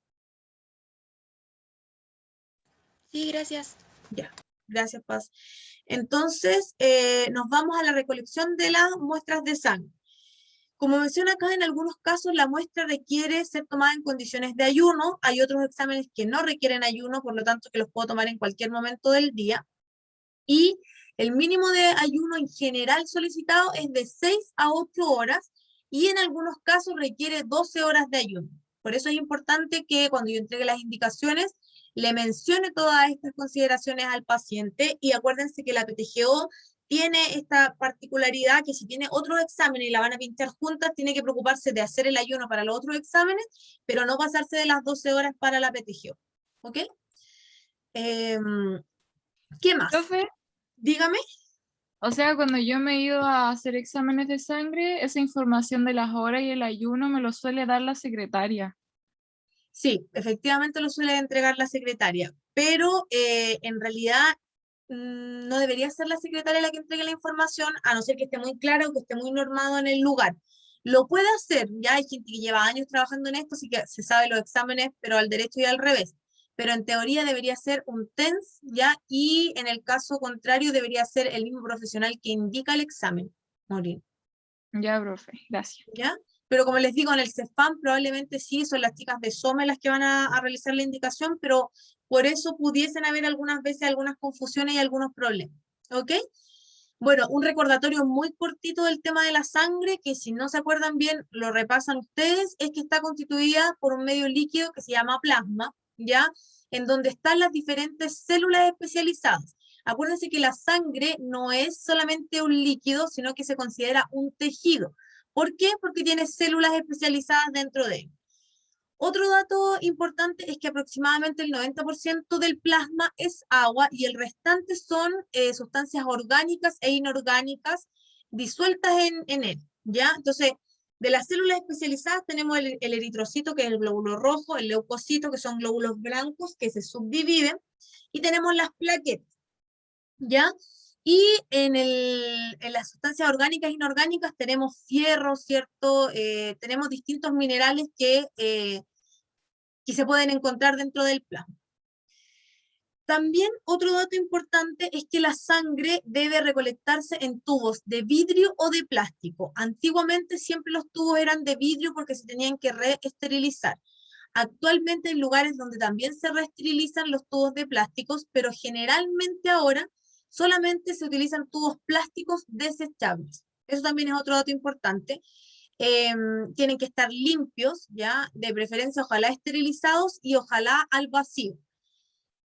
Sí, gracias. Ya, gracias, Paz. Entonces, nos vamos a la recolección de las muestras de sangre. Como menciona acá, en algunos casos la muestra requiere ser tomada en condiciones de ayuno. Hay otros exámenes que no requieren ayuno, por lo tanto que los puedo tomar en cualquier momento del día. Y el mínimo de ayuno en general solicitado es de 6 a 8 horas y en algunos casos requiere 12 horas de ayuno. Por eso es importante que cuando yo entregue las indicaciones le mencione todas estas consideraciones al paciente y acuérdense que la PTGO tiene esta particularidad que si tiene otros exámenes y la van a pinchar juntas, tiene que preocuparse de hacer el ayuno para los otros exámenes, pero no pasarse de las 12 horas para la PTGO. ¿Ok? ¿Qué más? Profe, Dígame. o sea, cuando yo me he ido a hacer exámenes de sangre, esa información de las horas y el ayuno me lo suele dar la secretaria. Sí, efectivamente lo suele entregar la secretaria, pero en realidad no debería ser la secretaria la que entregue la información, a no ser que esté muy claro o que esté muy normado en el lugar. Lo puede hacer, ya hay gente que lleva años trabajando en esto, así que se sabe los exámenes, pero al derecho y al revés. Pero en teoría debería ser un TENS, ¿ya? Y en el caso contrario debería ser el mismo profesional que indica el examen, Maureen. Ya, profe, gracias. ¿Ya? Pero como les digo, en el CEFAM probablemente sí, son las chicas de SOME las que van a realizar la indicación, pero por eso pudiesen haber algunas veces algunas confusiones y algunos problemas, ¿ok? Bueno, un recordatorio muy cortito del tema de la sangre, que si no se acuerdan bien, lo repasan ustedes, es que está constituida por un medio líquido que se llama plasma, ¿ya? En donde están las diferentes células especializadas. Acuérdense que la sangre no es solamente un líquido, sino que se considera un tejido. ¿Por qué? Porque tiene células especializadas dentro de él. Otro dato importante es que aproximadamente el 90% del plasma es agua y el restante son sustancias orgánicas e inorgánicas disueltas en él, ¿ya? Entonces, De las células especializadas tenemos el eritrocito, que es el glóbulo rojo, el leucocito, que son glóbulos blancos que se subdividen, y tenemos las plaquetas, ¿ya? Y en las sustancias orgánicas e inorgánicas tenemos fierro, ¿cierto? Tenemos distintos minerales que se pueden encontrar dentro del plasma. También otro dato importante es que la sangre debe recolectarse en tubos de vidrio o de plástico. Antiguamente siempre los tubos eran de vidrio porque se tenían que reesterilizar. Actualmente hay lugares donde también se reesterilizan los tubos de plásticos, pero generalmente ahora solamente se utilizan tubos plásticos desechables. Eso también es otro dato importante. Tienen que estar limpios, ¿ya? De preferencia ojalá esterilizados y ojalá al vacío.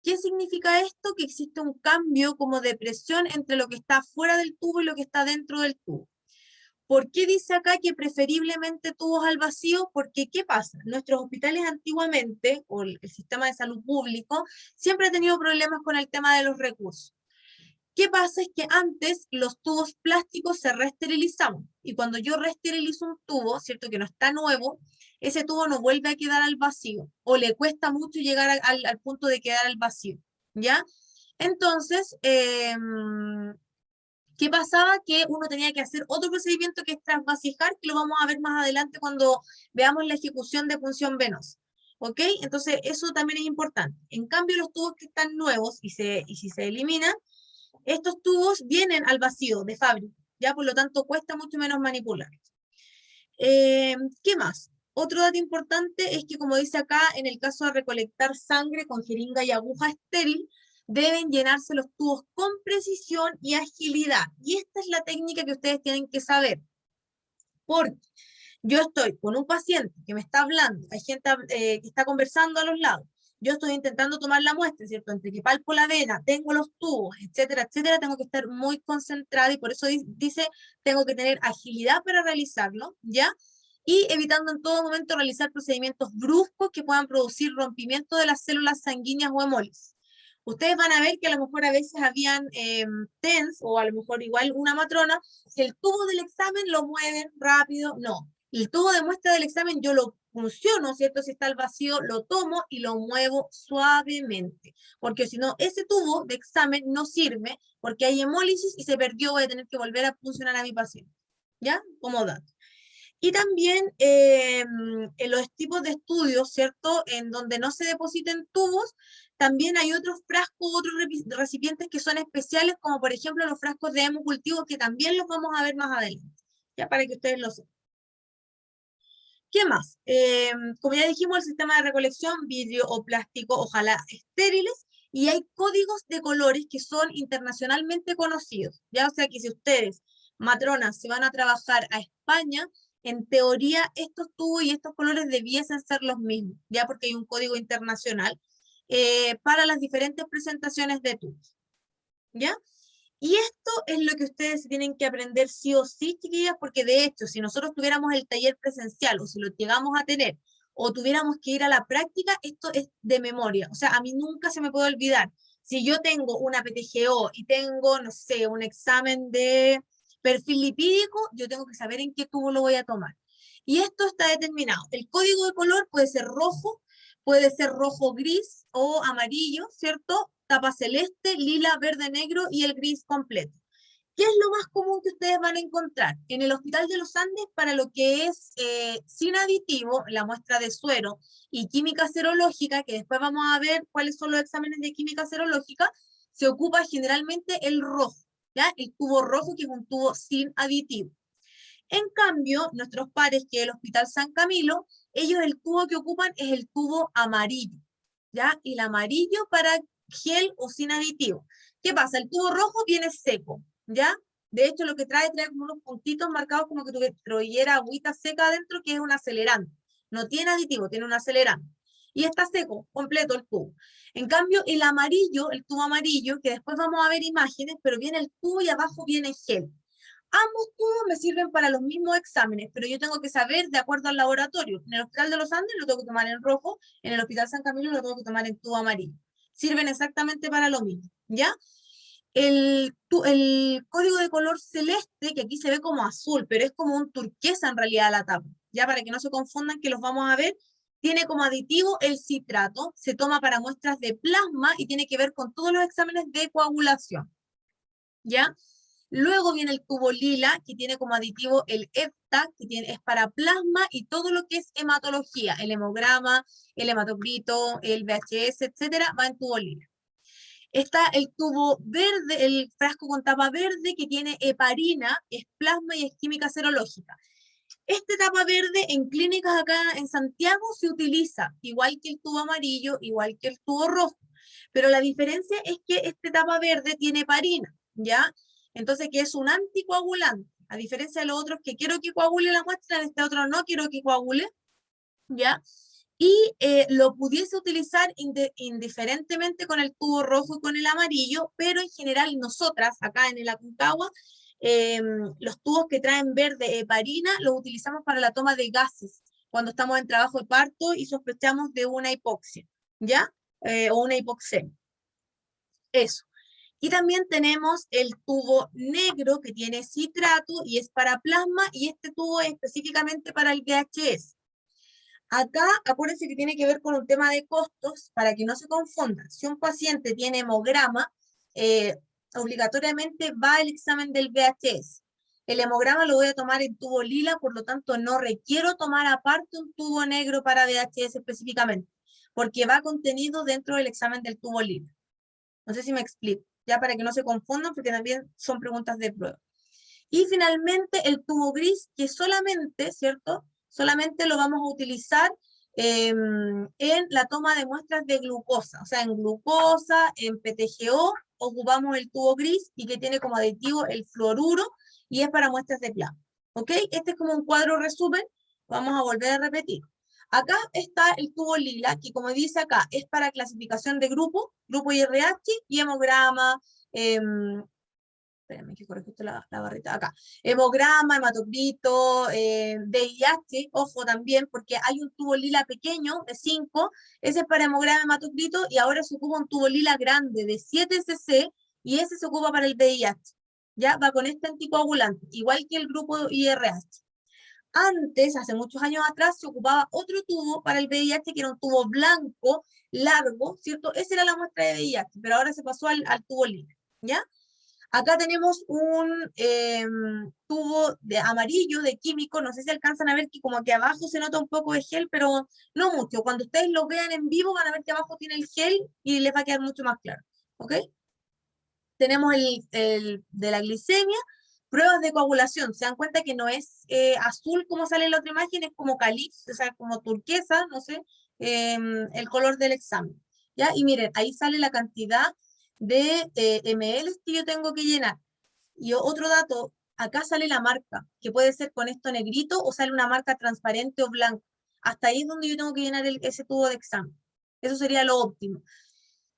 ¿Qué significa esto? Que existe un cambio como de presión entre lo que está fuera del tubo y lo que está dentro del tubo. ¿Por qué dice acá que preferiblemente tubos al vacío? Porque, ¿qué pasa? Nuestros hospitales antiguamente, o el sistema de salud público, siempre ha tenido problemas con el tema de los recursos. ¿Qué pasa? Es que antes los tubos plásticos se reesterilizaban, y cuando yo reesterilizo un tubo, ¿cierto? Que no está nuevo, ese tubo no vuelve a quedar al vacío, o le cuesta mucho llegar al punto de quedar al vacío, ¿ya? Entonces, ¿qué pasaba? Que uno tenía que hacer otro procedimiento que es transvasijar, que lo vamos a ver más adelante cuando veamos la ejecución de punción venosa. ¿Ok? Entonces, eso también es importante. En cambio, los tubos que están nuevos y si se eliminan, estos tubos vienen al vacío de fábrica, ¿ya? Por lo tanto, cuesta mucho menos manipularlos. ¿Qué más? Otro dato importante es que, como dice acá, en el caso de recolectar sangre con jeringa y aguja estéril, deben llenarse los tubos con precisión y agilidad. Y esta es la técnica que ustedes tienen que saber. Porque yo estoy con un paciente que me está hablando, hay gente que está conversando a los lados, yo estoy intentando tomar la muestra, ¿cierto? Entre que palpo la vena, tengo los tubos, etcétera, etcétera, tengo que estar muy concentrada y por eso dice, tengo que tener agilidad para realizarlo, ¿ya? Y evitando en todo momento realizar procedimientos bruscos que puedan producir rompimiento de las células sanguíneas o hemólisis. Ustedes van a ver que a lo mejor a veces habían TENS, o a lo mejor igual una matrona, que el tubo del examen lo mueven rápido, no. El tubo de muestra del examen yo lo funciono, ¿cierto? Si está al vacío, lo tomo y lo muevo suavemente. Porque si no, ese tubo de examen no sirve porque hay hemólisis y se perdió, voy a tener que volver a funcionar a mi paciente. ¿Ya? Como dato. Y también en los tipos de estudios, ¿cierto? En donde no se depositen tubos, también hay otros frascos, otros recipientes que son especiales, como por ejemplo los frascos de hemocultivo, que también los vamos a ver más adelante, ya para que ustedes lo sepan. ¿Qué más? Como ya dijimos, el sistema de recolección, vidrio o plástico, ojalá estériles, y hay códigos de colores que son internacionalmente conocidos, ya, o sea que si ustedes, matronas, se van a trabajar a España, en teoría estos tubos y estos colores debiesen ser los mismos, ya porque hay un código internacional para las diferentes presentaciones de tubos, ¿ya? Y esto es lo que ustedes tienen que aprender sí o sí, chiquillas, porque de hecho, si nosotros tuviéramos el taller presencial, o si lo llegamos a tener, o tuviéramos que ir a la práctica, esto es de memoria. O sea, a mí nunca se me puede olvidar. Si yo tengo una PTGO y tengo, no sé, un examen de perfil lipídico, yo tengo que saber en qué tubo lo voy a tomar. Y esto está determinado. El código de color puede ser rojo gris o amarillo, ¿cierto? Tapa celeste, lila, verde, negro y el gris completo. ¿Qué es lo más común que ustedes van a encontrar? En el Hospital de los Andes, para lo que es sin aditivo, la muestra de suero y química serológica, que después vamos a ver cuáles son los exámenes de química serológica, se ocupa generalmente el rojo, ¿ya? El tubo rojo, que es un tubo sin aditivo. En cambio, nuestros pares, que es el Hospital San Camilo, ellos el tubo que ocupan es el tubo amarillo, ¿ya? Y el amarillo para gel o sin aditivo. ¿Qué pasa? El tubo rojo viene seco, ¿ya? De hecho, lo que trae como unos puntitos marcados como que tuviera agüita seca adentro, que es un acelerante. No tiene aditivo, tiene un acelerante. Y está seco, completo el tubo. En cambio, el amarillo, el tubo amarillo, que después vamos a ver imágenes, pero viene el tubo y abajo viene gel. Ambos tubos me sirven para los mismos exámenes, pero yo tengo que saber de acuerdo al laboratorio. En el Hospital de los Andes lo tengo que tomar en rojo, en el Hospital San Camilo lo tengo que tomar en tubo amarillo. Sirven exactamente para lo mismo, ¿ya? el código de color celeste, que aquí se ve como azul, pero es como un turquesa en realidad la tapa, ya para que no se confundan que los vamos a ver, tiene como aditivo el citrato, se toma para muestras de plasma y tiene que ver con todos los exámenes de coagulación, ¿ya? Luego viene el tubo lila, que tiene como aditivo el EFTA, que es para plasma y todo lo que es hematología, el hemograma, el hematocrito, el VHS, etcétera, va en tubo lila. Está el tubo verde, el frasco con tapa verde que tiene heparina, es plasma y es química serológica. Este tapa verde en clínicas acá en Santiago se utiliza igual que el tubo amarillo, igual que el tubo rojo, pero la diferencia es que este tapa verde tiene heparina, ¿ya? Entonces que es un anticoagulante, a diferencia de los otros que quiero que coagule la muestra, en este otro no quiero que coagule, ¿ya? Y lo pudiese utilizar indiferentemente con el tubo rojo y con el amarillo, pero en general nosotras, acá en el Aconcagua, los tubos que traen verde heparina los utilizamos para la toma de gases, cuando estamos en trabajo de parto y sospechamos de una hipoxia, ¿ya? O una hipoxemia. Eso. Y también tenemos el tubo negro que tiene citrato y es para plasma, y este tubo es específicamente para el VHS. Acá, acuérdense que tiene que ver con un tema de costos, para que no se confundan. Si un paciente tiene hemograma, obligatoriamente va el examen del VHS. El hemograma lo voy a tomar en tubo lila, por lo tanto no requiero tomar aparte un tubo negro para VHS específicamente, porque va contenido dentro del examen del tubo lila. No sé si me explico, ya para que no se confundan, porque también son preguntas de prueba. Y finalmente el tubo gris, que solamente, ¿cierto? Solamente lo vamos a utilizar en la toma de muestras de glucosa, o sea, en glucosa, en PTGO, ocupamos el tubo gris y que tiene como aditivo el fluoruro y es para muestras de plasma. ¿Ok? Este es como un cuadro resumen, vamos a volver a repetir. Acá está el tubo lila, que como dice acá, es para clasificación de grupo IRH y hemograma, espérenme que corregí la barrita acá. Hemograma, hematocrito, VIH, ojo también, porque hay un tubo lila pequeño de 5, ese es para hemograma, hematocrito, y ahora se ocupa un tubo lila grande de 7 cc, y ese se ocupa para el VIH. Ya va con este anticoagulante, igual que el grupo IRH. Antes, hace muchos años atrás, se ocupaba otro tubo para el VIH, que era un tubo blanco, largo, ¿cierto? Esa era la muestra de VIH, pero ahora se pasó al tubo lila, ¿ya? Acá tenemos un tubo de amarillo, de químico, no sé si alcanzan a ver que como que abajo se nota un poco de gel, pero no mucho. Cuando ustedes lo vean en vivo van a ver que abajo tiene el gel y les va a quedar mucho más claro, ¿ok? Tenemos el de la glicemia, pruebas de coagulación. Se dan cuenta que no es azul como sale en la otra imagen, es como caliz, o sea, como turquesa, no sé, el color del examen, ¿ya? Y miren, ahí sale la cantidad de ml que yo tengo que llenar. Y otro dato, acá sale la marca, que puede ser con esto negrito o sale una marca transparente o blanca. Hasta ahí es donde yo tengo que llenar ese tubo de examen. Eso sería lo óptimo.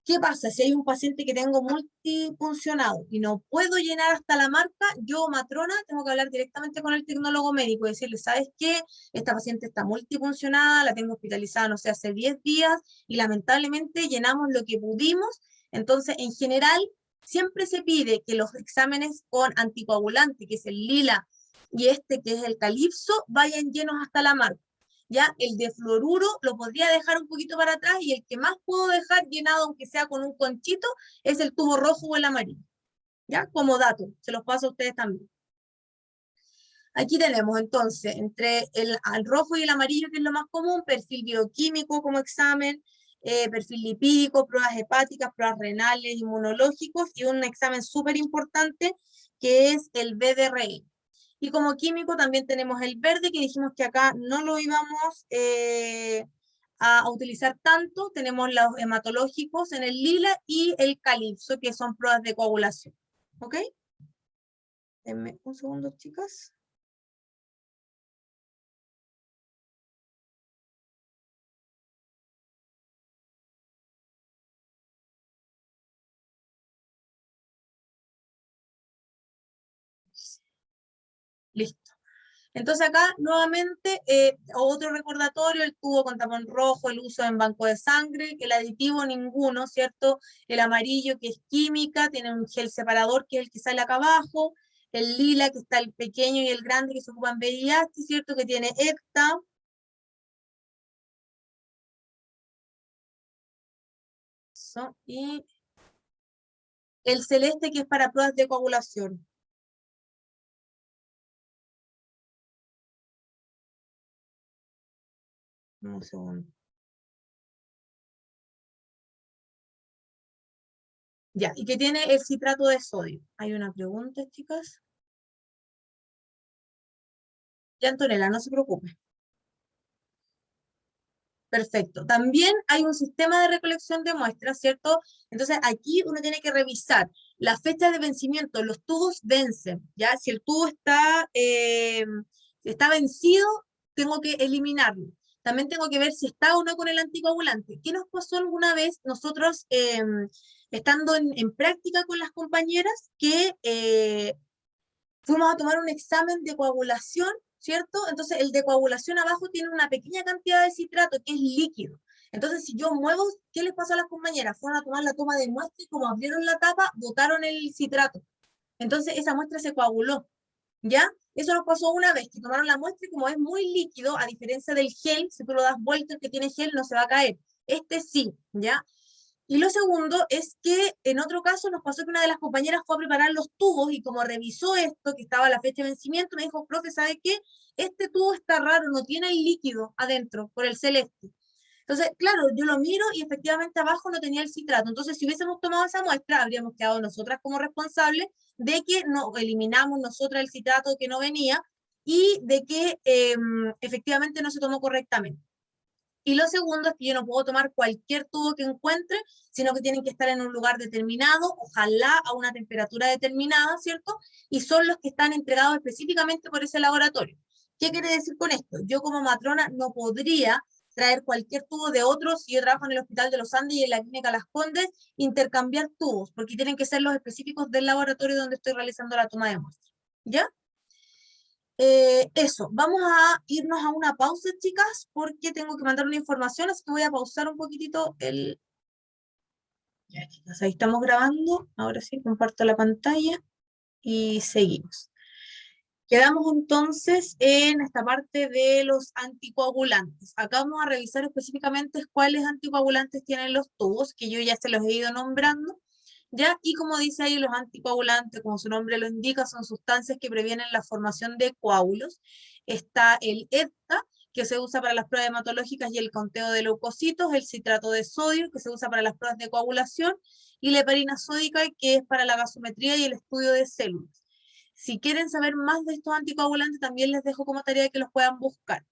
¿Qué pasa? Si hay un paciente que tengo multifuncionado y no puedo llenar hasta la marca, yo, matrona, tengo que hablar directamente con el tecnólogo médico y decirle, ¿sabes qué? Esta paciente está multifuncionada, la tengo hospitalizada, no sé, hace 10 días y lamentablemente llenamos lo que pudimos. Entonces, en general, siempre se pide que los exámenes con anticoagulante, que es el lila, y este que es el calipso, vayan llenos hasta la marca. Ya el de fluoruro lo podría dejar un poquito para atrás y el que más puedo dejar llenado, aunque sea con un conchito, es el tubo rojo o el amarillo. Ya, como dato, se los paso a ustedes también. Aquí tenemos entonces, entre el rojo y el amarillo, que es lo más común, perfil bioquímico como examen, perfil lipídico, pruebas hepáticas, pruebas renales, inmunológicos, y un examen súper importante que es el BDRE. Y como químico también tenemos el verde, que dijimos que acá no lo íbamos a utilizar tanto. Tenemos los hematológicos en el lila y el calipso, que son pruebas de coagulación. ¿Ok? Denme un segundo, chicas. Listo. Entonces acá nuevamente otro recordatorio, el tubo con tapón rojo, el uso en banco de sangre, el aditivo ninguno, ¿cierto? El amarillo que es química, tiene un gel separador que es el que sale acá abajo, el lila que está el pequeño y el grande que se ocupan VIH, ¿cierto? Que tiene ECTA. Y el celeste que es para pruebas de coagulación. Un segundo. Ya, y que tiene el citrato de sodio. Hay una pregunta, chicas. Ya, Antonella, no se preocupe. Perfecto. También hay un sistema de recolección de muestras, ¿cierto? Entonces aquí uno tiene que revisar la fecha de vencimiento. Los tubos vencen, ¿ya? Si el tubo está vencido, tengo que eliminarlo. También tengo que ver si está o no con el anticoagulante. ¿Qué nos pasó alguna vez nosotros, estando en práctica con las compañeras, que fuimos a tomar un examen de coagulación, ¿cierto? Entonces el de coagulación abajo tiene una pequeña cantidad de citrato que es líquido. Entonces si yo muevo, ¿qué les pasó a las compañeras? Fueron a tomar la toma de muestra y como abrieron la tapa, botaron el citrato. Entonces esa muestra se coaguló, ¿ya? Eso nos pasó una vez, que tomaron la muestra y como es muy líquido, a diferencia del gel, si tú lo das vuelta, el que tiene gel no se va a caer. Este sí, ¿ya? Y lo segundo es que en otro caso nos pasó que una de las compañeras fue a preparar los tubos y como revisó esto, que estaba a la fecha de vencimiento, me dijo, profe, ¿sabe qué? Este tubo está raro, no tiene el líquido adentro, por el celeste. Entonces, claro, yo lo miro y efectivamente abajo no tenía el citrato. Entonces, si hubiésemos tomado esa muestra, habríamos quedado nosotras como responsables de que no eliminamos nosotras el citrato que no venía y de que efectivamente no se tomó correctamente. Y lo segundo es que yo no puedo tomar cualquier tubo que encuentre, sino que tienen que estar en un lugar determinado, ojalá a una temperatura determinada, ¿cierto? Y son los que están entregados específicamente por ese laboratorio. ¿Qué quiere decir con esto? Yo como matrona no podría traer cualquier tubo de otros, si yo trabajo en el Hospital de los Andes y en la Clínica Las Condes, intercambiar tubos, porque tienen que ser los específicos del laboratorio donde estoy realizando la toma de muestra. ¿Ya? Eso, vamos a irnos a una pausa, chicas, porque tengo que mandar una información, así que voy a pausar un poquitito el... Ya, chicas, ahí estamos grabando, ahora sí, comparto la pantalla y seguimos. Quedamos entonces en esta parte de los anticoagulantes. Acá vamos a revisar específicamente cuáles anticoagulantes tienen los tubos, que yo ya se los he ido nombrando. ¿Ya? Y como dice ahí, los anticoagulantes, como su nombre lo indica, son sustancias que previenen la formación de coágulos. Está el ECTA, que se usa para las pruebas hematológicas y el conteo de leucocitos, el citrato de sodio, que se usa para las pruebas de coagulación, y la heparina sódica, que es para la gasometría y el estudio de células. Si quieren saber más de estos anticoagulantes, también les dejo como tarea que los puedan buscar.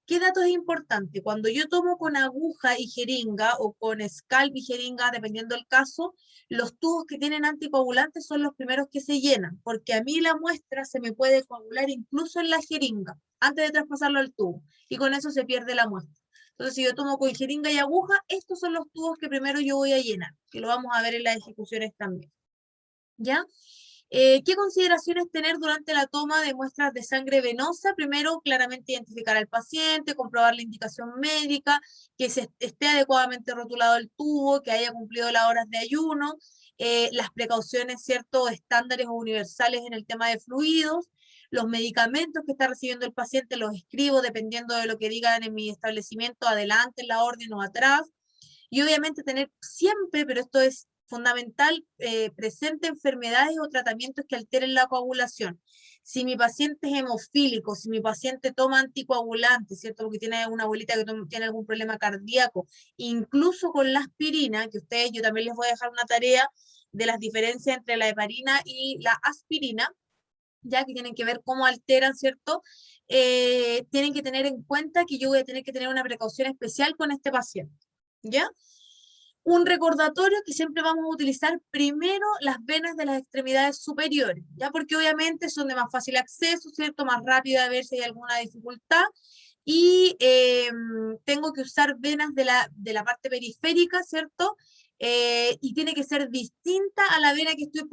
¿Qué dato es importante? Cuando yo tomo con aguja y jeringa o con scalp y jeringa, dependiendo del caso, los tubos que tienen anticoagulantes son los primeros que se llenan, porque a mí la muestra se me puede coagular incluso en la jeringa, antes de traspasarlo al tubo, y con eso se pierde la muestra. Entonces, si yo tomo con jeringa y aguja, estos son los tubos que primero yo voy a llenar, que lo vamos a ver en las ejecuciones también. ¿Ya? ¿Qué consideraciones tener durante la toma de muestras de sangre venosa? Primero, claramente identificar al paciente, comprobar la indicación médica, que esté adecuadamente rotulado el tubo, que haya cumplido las horas de ayuno, las precauciones, ¿cierto?, estándares o universales en el tema de fluidos, los medicamentos que está recibiendo el paciente los escribo dependiendo de lo que digan en mi establecimiento, adelante en la orden o atrás, y obviamente tener siempre, pero esto es fundamental, presente enfermedades o tratamientos que alteren la coagulación. Si mi paciente es hemofílico, si mi paciente toma anticoagulantes, ¿cierto? Porque tiene una abuelita que tiene algún problema cardíaco, incluso con la aspirina, que ustedes, yo también les voy a dejar una tarea de las diferencias entre la heparina y la aspirina, ya que tienen que ver cómo alteran, ¿cierto? Tienen que tener en cuenta que yo voy a tener que tener una precaución especial con este paciente, ¿ya? Un recordatorio que siempre vamos a utilizar primero las venas de las extremidades superiores, ya porque obviamente son de más fácil acceso, ¿cierto? Más rápido a ver si hay alguna dificultad, y tengo que usar venas de la parte periférica, ¿cierto? Y tiene que ser distinta a la vena que estoy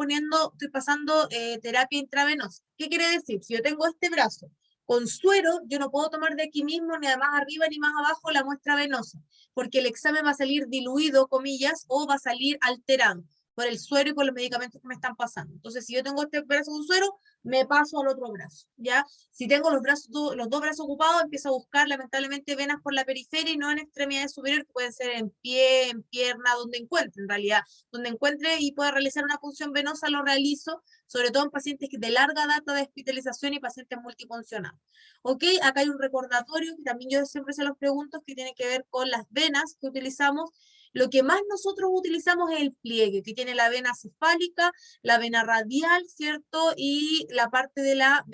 pasando terapia intravenosa. ¿Qué quiere decir? Si yo tengo este brazo Con suero yo no puedo tomar de aquí mismo, ni más arriba ni más abajo la muestra venosa, porque el examen va a salir diluido, comillas, o va a salir alterado por el suero y por los medicamentos que me están pasando. Entonces, si yo tengo este brazo con suero, me paso al otro brazo, ¿ya? Si tengo los dos brazos ocupados, empiezo a buscar lamentablemente venas por la periferia y no en extremidades superiores, que pueden ser en pie, en pierna, donde encuentre, en realidad, donde encuentre y pueda realizar una punción venosa, lo realizo, sobre todo en pacientes de larga data de hospitalización y pacientes multifuncionales. Ok, acá hay un recordatorio que también yo siempre se los pregunto, que tiene que ver con las venas que utilizamos. Lo que más nosotros utilizamos es el pliegue, que tiene la vena cefálica, la vena radial, ¿cierto? Y la parte de la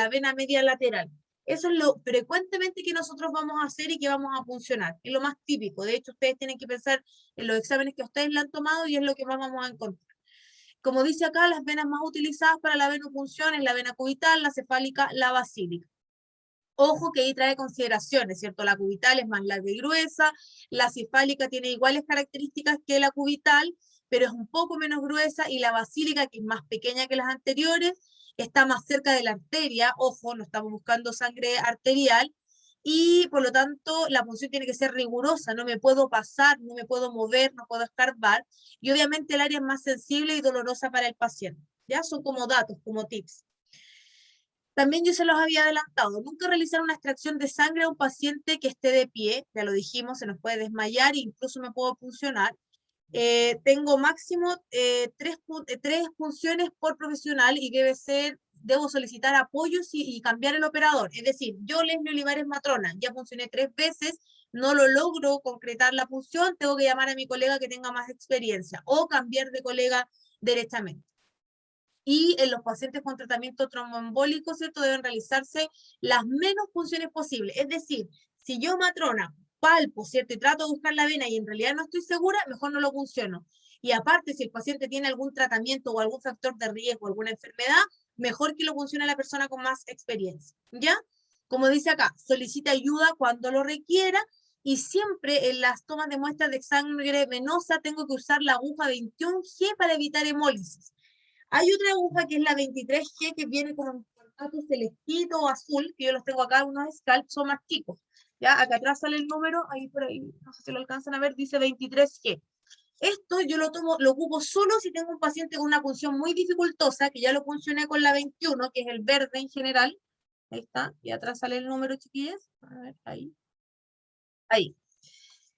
vena media lateral. Eso es lo frecuentemente que nosotros vamos a hacer y que vamos a funcionar. Es lo más típico. De hecho, ustedes tienen que pensar en los exámenes que ustedes le han tomado y es lo que más vamos a encontrar. Como dice acá, las venas más utilizadas para la venopunción es la vena cubital, la cefálica, la basílica. Ojo que ahí trae consideraciones, ¿cierto? La cubital es más larga y gruesa, la cefálica tiene iguales características que la cubital, pero es un poco menos gruesa, y la basílica, que es más pequeña que las anteriores, está más cerca de la arteria, ojo, no estamos buscando sangre arterial, y por lo tanto la punción tiene que ser rigurosa, no me puedo pasar, no me puedo mover, no puedo escarbar, y obviamente el área es más sensible y dolorosa para el paciente. Ya son como datos, como tips. También yo se los había adelantado, nunca realizar una extracción de sangre a un paciente que esté de pie, ya lo dijimos, se nos puede desmayar e incluso me puedo puncionar. Tengo máximo 3 punciones por profesional y debo solicitar apoyos y cambiar el operador. Es decir, yo, Leslie Olivares Matrona, ya funcioné 3 veces, no lo logro concretar la punción, tengo que llamar a mi colega que tenga más experiencia o cambiar de colega derechamente. Y en los pacientes con tratamiento tromboembólico, ¿cierto? Deben realizarse las menos punciones posibles. Es decir, si yo, matrona, palpo, ¿cierto? Y trato de buscar la vena y en realidad no estoy segura, mejor no lo punciono. Y aparte, si el paciente tiene algún tratamiento o algún factor de riesgo, alguna enfermedad, mejor que lo funcione la persona con más experiencia, ¿ya? Como dice acá, solicita ayuda cuando lo requiera, y siempre en las tomas de muestras de sangre venosa tengo que usar la aguja 21G para evitar hemólisis. Hay otra aguja que es la 23G, que viene con un formato celestito o azul, que yo los tengo acá, unos scalp, son más chicos. Ya, acá atrás sale el número, ahí por ahí, no sé si lo alcanzan a ver, dice 23G. Esto yo lo ocupo solo si tengo un paciente con una punción muy dificultosa, que ya lo funcioné con la 21, que es el verde en general. Ahí está, y atrás sale el número, chiquillas. A ver, ahí. Ahí.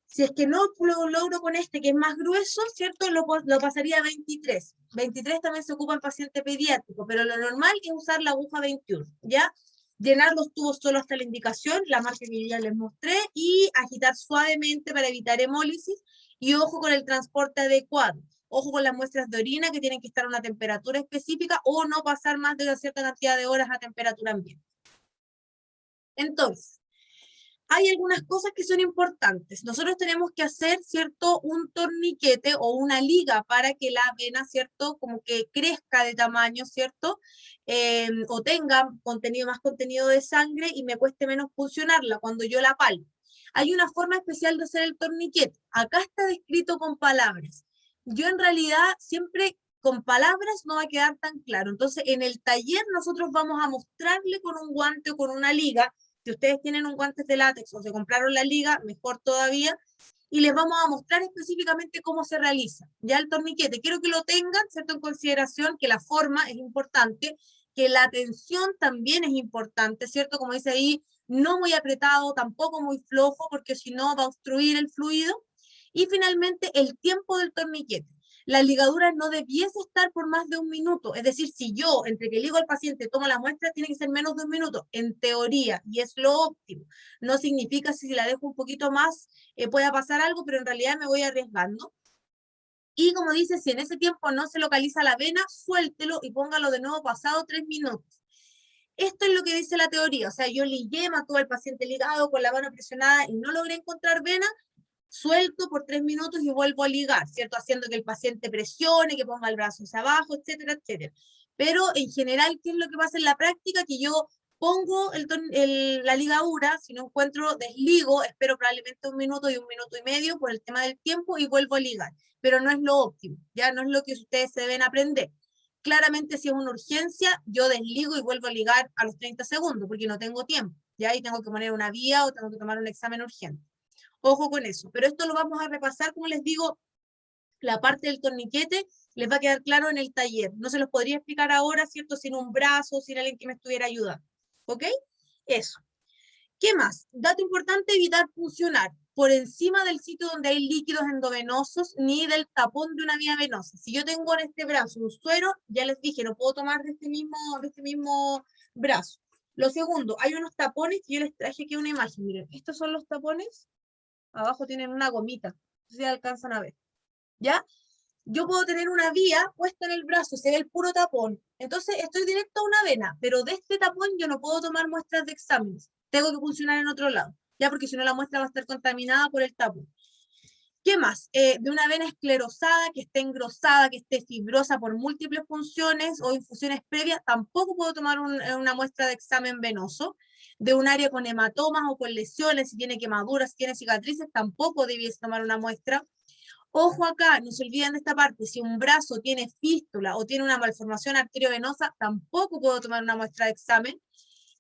Si es que no lo logro con este, que es más grueso, ¿cierto? Lo pasaría a 23. 23 también se ocupa en paciente pediátrico, pero lo normal es usar la aguja 21, ¿ya? Llenar los tubos solo hasta la indicación, la marca que ya les mostré, y agitar suavemente para evitar hemólisis, y ojo con el transporte adecuado. Ojo con las muestras de orina, que tienen que estar a una temperatura específica o no pasar más de una cierta cantidad de horas a temperatura ambiente. Entonces, hay algunas cosas que son importantes. Nosotros tenemos que hacer, ¿cierto?, un torniquete o una liga para que la vena, ¿cierto?, como que crezca de tamaño, ¿cierto?, o tenga más contenido de sangre y me cueste menos funcionarla cuando yo la palpo. Hay una forma especial de hacer el torniquete. Acá está descrito con palabras. Yo en realidad siempre con palabras no va a quedar tan claro. Entonces en el taller nosotros vamos a mostrarle con un guante o con una liga. Si ustedes tienen un guante de látex o se compraron la liga, mejor todavía, y les vamos a mostrar específicamente cómo se realiza. Ya el torniquete, quiero que lo tengan, ¿cierto?, en consideración, que la forma es importante, que la tensión también es importante, ¿cierto? Como dice ahí, no muy apretado, tampoco muy flojo, porque si no va a obstruir el fluido. Y finalmente, el tiempo del torniquete. La ligadura no debiese estar por más de 1 minuto. Es decir, si yo, entre que ligo al paciente, tomo la muestra, tiene que ser menos de 1 minuto, en teoría, y es lo óptimo. No significa si la dejo un poquito más, pueda pasar algo, pero en realidad me voy arriesgando. Y como dice, si en ese tiempo no se localiza la vena, suéltelo y póngalo de nuevo pasado 3 minutos. Esto es lo que dice la teoría. O sea, yo ligué, mantuve al paciente ligado con la mano presionada y no logré encontrar vena, suelto por 3 minutos y vuelvo a ligar, ¿cierto? Haciendo que el paciente presione, que ponga el brazo hacia abajo, etcétera, etcétera. Pero en general, ¿qué es lo que pasa en la práctica? Que yo pongo la ligadura, si no encuentro, desligo, espero probablemente 1 minuto y 1 minuto y medio por el tema del tiempo y vuelvo a ligar. Pero no es lo óptimo, ya no es lo que ustedes se deben aprender. Claramente si es una urgencia, yo desligo y vuelvo a ligar a los 30 segundos, porque no tengo tiempo, ya, y tengo que poner una vía o tengo que tomar un examen urgente. Ojo con eso, pero esto lo vamos a repasar, como les digo, la parte del torniquete les va a quedar claro en el taller. No se los podría explicar ahora, ¿cierto? Sin un brazo, sin alguien que me estuviera ayudando. ¿Ok? Eso. ¿Qué más? Dato importante, evitar funcionar por encima del sitio donde hay líquidos endovenosos ni del tapón de una vía venosa. Si yo tengo en este brazo un suero, ya les dije, no puedo tomar de este mismo brazo. Lo segundo, hay unos tapones que yo les traje aquí una imagen. Miren, estos son los tapones. Abajo tienen una gomita. No sé si alcanzan a ver. ¿Ya? Yo puedo tener una vía puesta en el brazo, se ve el puro tapón. Entonces estoy directo a una vena, pero de este tapón yo no puedo tomar muestras de exámenes. Tengo que funcionar en otro lado, ya, porque si no la muestra va a estar contaminada por el tapón. ¿Qué más? De una vena esclerosada, que esté engrosada, que esté fibrosa por múltiples funciones o infusiones previas, tampoco puedo tomar una muestra de examen venoso. De un área con hematomas o con lesiones, si tiene quemaduras, si tiene cicatrices, tampoco debiese tomar una muestra. Ojo acá, no se olviden de esta parte, si un brazo tiene fístula o tiene una malformación arteriovenosa, tampoco puedo tomar una muestra de examen.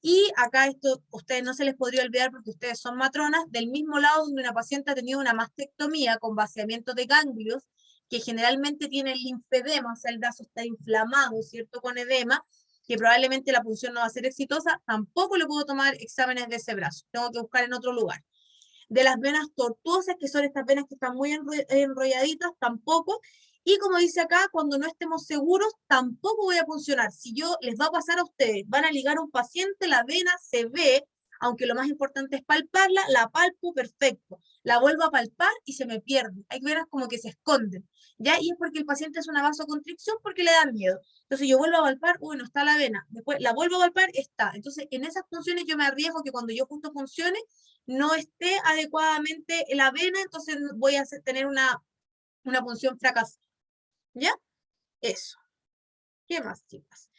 Y acá esto, a ustedes no se les podría olvidar porque ustedes son matronas, del mismo lado donde una paciente ha tenido una mastectomía con vaciamiento de ganglios, que generalmente tiene el linfedema, o sea, el brazo está inflamado, ¿cierto? Con edema, que probablemente la punción no va a ser exitosa, tampoco le puedo tomar exámenes de ese brazo, tengo que buscar en otro lugar. De las venas tortuosas, que son estas venas que están muy enrolladitas, tampoco. Y como dice acá, cuando no estemos seguros, tampoco voy a funcionar. Si yo les va a pasar a ustedes, van a ligar a un paciente, la vena se ve, aunque lo más importante es palparla, la palpo perfecto. La vuelvo a palpar y se me pierde. Hay venas como que se esconden, ¿ya? Y es porque el paciente es una vasoconstricción porque le da miedo. Entonces yo vuelvo a palpar, uy, no está la vena. Después la vuelvo a palpar, está. Entonces en esas funciones yo me arriesgo que cuando yo justo funcione, no esté adecuadamente la vena, entonces voy a tener una punción fracasada. ¿Ya? Eso. ¿Qué más, chicas?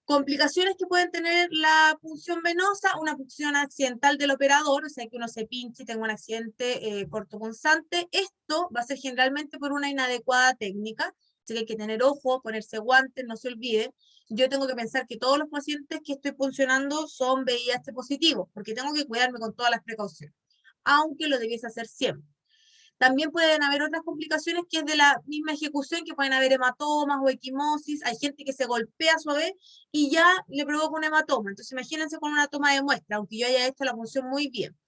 Complicaciones que pueden tener la punción venosa, una punción accidental del operador, o sea, que uno se pinche y tenga un accidente cortopunzante. Esto va a ser generalmente por una inadecuada técnica, así que hay que tener ojo, ponerse guantes, no se olvide. Yo tengo que pensar que todos los pacientes que estoy puncionando son VIH positivos, porque tengo que cuidarme con todas las precauciones, aunque lo debiese hacer siempre. También pueden haber otras complicaciones que es de la misma ejecución, que pueden haber hematomas o equimosis. Hay gente que se golpea a su vez y ya le provoca un hematoma. Entonces imagínense con una toma de muestra, aunque yo haya hecho la función muy bien.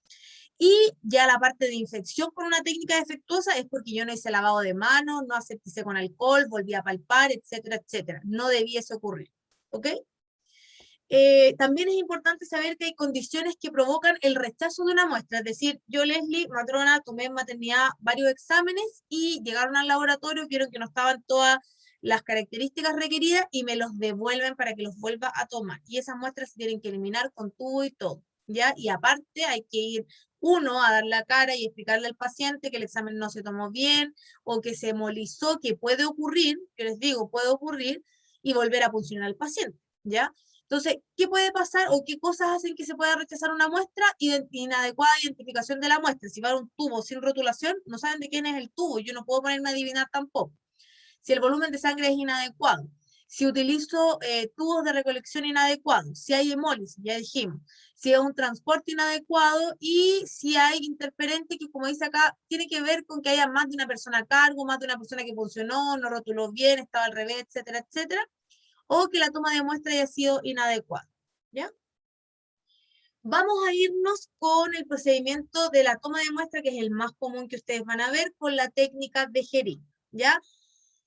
Y ya la parte de infección con una técnica defectuosa es porque yo no hice lavado de manos, no asepticé con alcohol, volví a palpar, etcétera, etcétera. No debiese ocurrir. ¿Ok? También es importante saber que hay condiciones que provocan el rechazo de una muestra, es decir, yo, Leslie, matrona, tomé en maternidad varios exámenes y llegaron al laboratorio, vieron que no estaban todas las características requeridas y me los devuelven para que los vuelva a tomar. Y esas muestras se tienen que eliminar con tubo y todo, ¿ya? Y aparte hay que ir uno a dar la cara y explicarle al paciente que el examen no se tomó bien o que se hemolizó, que puede ocurrir, yo les digo, puede ocurrir, y volver a puncionar al paciente, ¿ya? Entonces, ¿qué puede pasar o qué cosas hacen que se pueda rechazar una muestra? Inadecuada identificación de la muestra. Si va un tubo sin rotulación, no saben de quién es el tubo. Yo no puedo ponerme a adivinar tampoco. Si el volumen de sangre es inadecuado. Si utilizo tubos de recolección inadecuados. Si hay hemólisis, ya dijimos. Si es un transporte inadecuado y si hay interferente que, como dice acá, tiene que ver con que haya más de una persona a cargo, más de una persona que funcionó, no rotuló bien, estaba al revés, etcétera, etcétera, o que la toma de muestra haya sido inadecuada, ¿ya? Vamos a irnos con el procedimiento de la toma de muestra, que es el más común que ustedes van a ver, con la técnica de jeringa, ¿ya?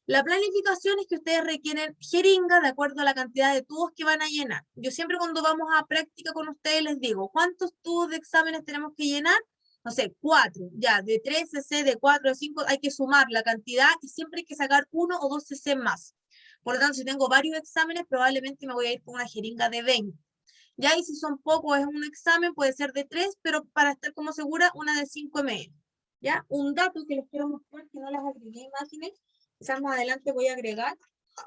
La planificación es que ustedes requieren jeringa de acuerdo a la cantidad de tubos que van a llenar. Yo siempre cuando vamos a práctica con ustedes les digo, ¿cuántos tubos de exámenes tenemos que llenar? No sé, 4, ya, de 3 cc, de 4, de 5, hay que sumar la cantidad y siempre hay que sacar 1 o 2 cc más. Por lo tanto, si tengo varios exámenes, probablemente me voy a ir con una jeringa de 20. Ya, y si son pocos, es un examen, puede ser de 3, pero para estar como segura, una de 5 ml. ¿Ya? Un dato que les quiero mostrar, que no las agregué imágenes, quizás más adelante voy a agregar,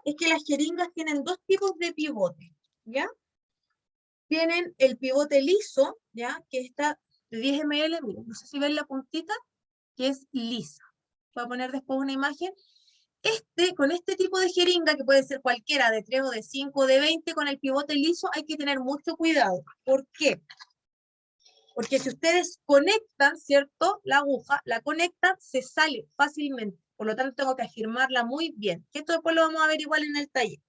es que las jeringas tienen dos tipos de pivote, ¿ya? Tienen el pivote liso, ¿ya? Que está de 10 ml, miren, no sé si ven la puntita, que es lisa. Voy a poner después una imagen. Con este tipo de jeringa, que puede ser cualquiera, de 3 o de 5 o de 20, con el pivote liso hay que tener mucho cuidado. ¿Por qué? Porque si ustedes conectan, ¿cierto? La aguja, la conectan, se sale fácilmente. Por lo tanto, tengo que afirmarla muy bien. Que esto después lo vamos a ver igual en el taller.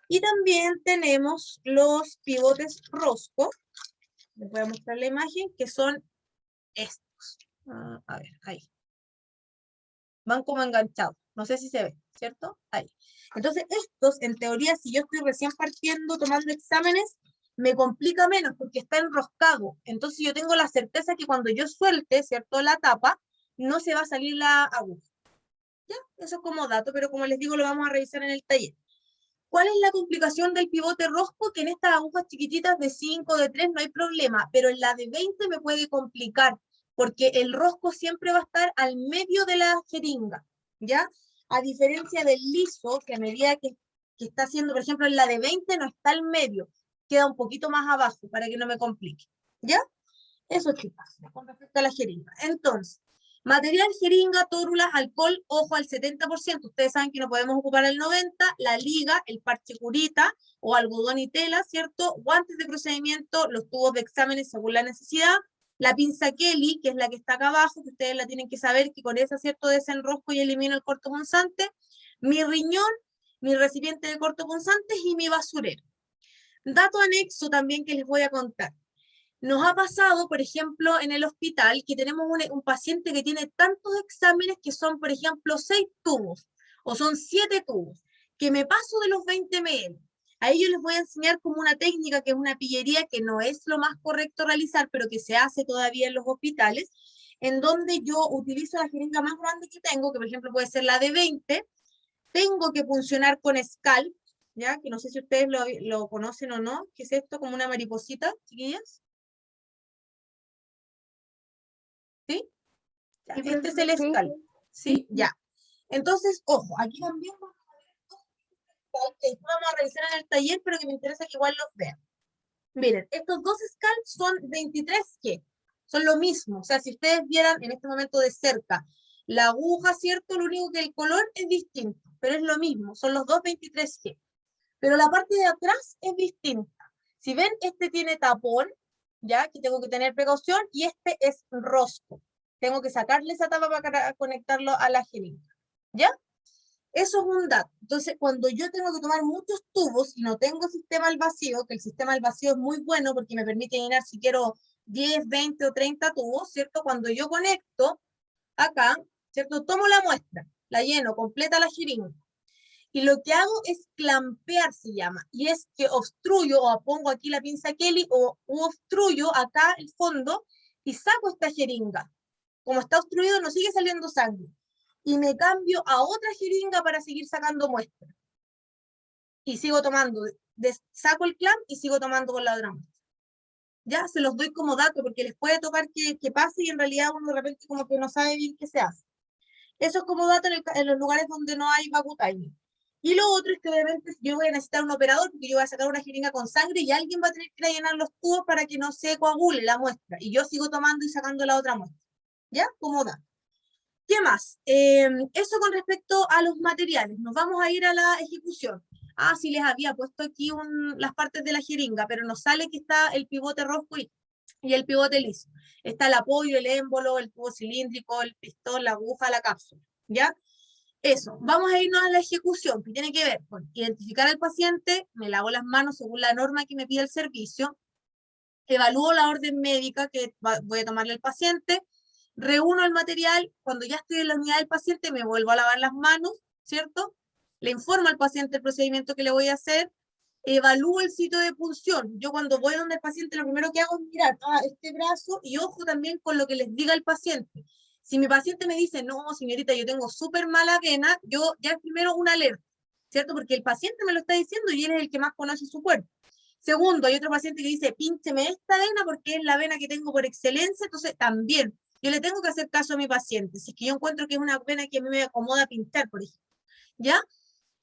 Y también tenemos los pivotes rosco. Les voy a mostrar la imagen, que son estos. A ver, ahí. Van como enganchados. No sé si se ve, ¿cierto? Ahí. Entonces, estos, en teoría, si yo estoy recién partiendo, tomando exámenes, me complica menos porque está enroscado. Entonces, yo tengo la certeza que cuando yo suelte, ¿cierto?, la tapa, no se va a salir la aguja. ¿Ya? Eso es como dato, pero como les digo, lo vamos a revisar en el taller. ¿Cuál es la complicación del pivote rosco? Que en estas agujas chiquititas de 5, de 3 no hay problema, pero en la de 20 me puede complicar, porque el rosco siempre va a estar al medio de la jeringa, ¿ya? A diferencia del liso, que a medida que está haciendo, por ejemplo, en la de 20 no está al medio, queda un poquito más abajo para que no me complique, ¿ya? Eso, chicas, con respecto a la jeringa. Entonces, material, jeringa, tórulas, alcohol, ojo al 70%. Ustedes saben que no podemos ocupar el 90%, la liga, el parche curita o algodón y tela, ¿cierto? Guantes de procedimiento, los tubos de exámenes según la necesidad, la pinza Kelly, que es la que está acá abajo, que ustedes la tienen que saber, que con esa, ¿cierto?, desenrosco y elimino el cortopunzante, mi riñón, mi recipiente de cortopunzantes y mi basurero. Dato anexo también que les voy a contar. Nos ha pasado, por ejemplo, en el hospital, que tenemos un paciente que tiene tantos exámenes que son, por ejemplo, 6 tubos, o son 7 tubos, que me paso de los 20 ml. A ellos les voy a enseñar como una técnica, que es una pillería, que no es lo más correcto realizar, pero que se hace todavía en los hospitales, en donde yo utilizo la jeringa más grande que tengo, que por ejemplo puede ser la de 20, tengo que funcionar con Scalp, ¿ya? Que no sé si ustedes lo conocen o no, ¿qué es esto? Como una mariposita, chiquillas. ¿Sí? Ya, este es el Scalp, ¿sí? Ya. Entonces, ojo, aquí también vamos a ver dos que vamos a revisar en el taller, pero que me interesa que igual los vean. Miren, estos dos Scalp son 23G, son lo mismo. O sea, si ustedes vieran en este momento de cerca la aguja, ¿cierto? Lo único que el color es distinto, pero es lo mismo, son los dos 23G. Pero la parte de atrás es distinta. Si ven, este tiene tapón, ya, que tengo que tener precaución, y este es rosco. Tengo que sacarle esa tapa para conectarlo a la jeringa, ¿ya? Eso es un dato. Entonces, cuando yo tengo que tomar muchos tubos y no tengo sistema al vacío, que el sistema al vacío es muy bueno porque me permite llenar si quiero 10, 20 o 30 tubos, ¿cierto? Cuando yo conecto acá, ¿cierto? Tomo la muestra, la lleno, completa la jeringa. Y lo que hago es clampear, se llama, y es que obstruyo o pongo aquí la pinza Kelly o obstruyo acá el fondo y saco esta jeringa. Como está obstruido no sigue saliendo sangre. Y me cambio a otra jeringa para seguir sacando muestras. Y sigo tomando, saco el clamp y sigo tomando con la otra muestra. Ya se los doy como dato porque les puede tocar que pase y en realidad uno de repente como que no sabe bien qué se hace. Eso es como dato en los lugares donde no hay vacuum timing. Y lo otro es que obviamente yo voy a necesitar un operador porque yo voy a sacar una jeringa con sangre y alguien va a tener que ir a llenar los tubos para que no se coagule la muestra. Y yo sigo tomando y sacando la otra muestra. ¿Ya? Como dato. ¿Qué más? Eso con respecto a los materiales. Nos vamos a ir a la ejecución. Ah, sí, les había puesto aquí las partes de la jeringa, pero nos sale que está el pivote rosco y el pivote liso. Está el apoyo, el émbolo, el tubo cilíndrico, el pistón, la aguja, la cápsula. ¿Ya? Eso. Vamos a irnos a la ejecución, que tiene que ver con identificar al paciente, me lavo las manos según la norma que me pide el servicio, evalúo la orden médica que voy a tomarle al paciente, reúno el material, cuando ya estoy en la unidad del paciente me vuelvo a lavar las manos, ¿cierto? Le informo al paciente el procedimiento que le voy a hacer, evalúo el sitio de punción. Yo cuando voy donde el paciente lo primero que hago es mirar este brazo y ojo también con lo que les diga el paciente. Si mi paciente me dice, no, señorita, yo tengo súper mala vena, yo ya es primero una alerta, ¿cierto? Porque el paciente me lo está diciendo y él es el que más conoce su cuerpo. Segundo, hay otro paciente que dice, píncheme esta vena porque es la vena que tengo por excelencia, entonces también yo le tengo que hacer caso a mi paciente, si es que yo encuentro que es una vena que a mí me acomoda pinchar, por ejemplo. ¿Ya?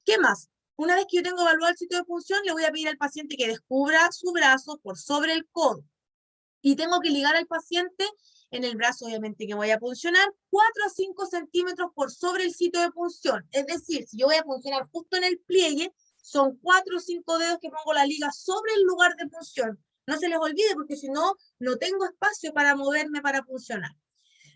¿Qué más? Una vez que yo tengo evaluado el sitio de punción, le voy a pedir al paciente que descubra su brazo por sobre el codo. Y tengo que ligar al paciente en el brazo, obviamente, que voy a puncionar, 4 a 5 centímetros por sobre el sitio de punción. Es decir, si yo voy a puncionar justo en el pliegue, son 4 o 5 dedos que pongo la liga sobre el lugar de punción. No se les olvide, porque si no, no tengo espacio para moverme para puncionar.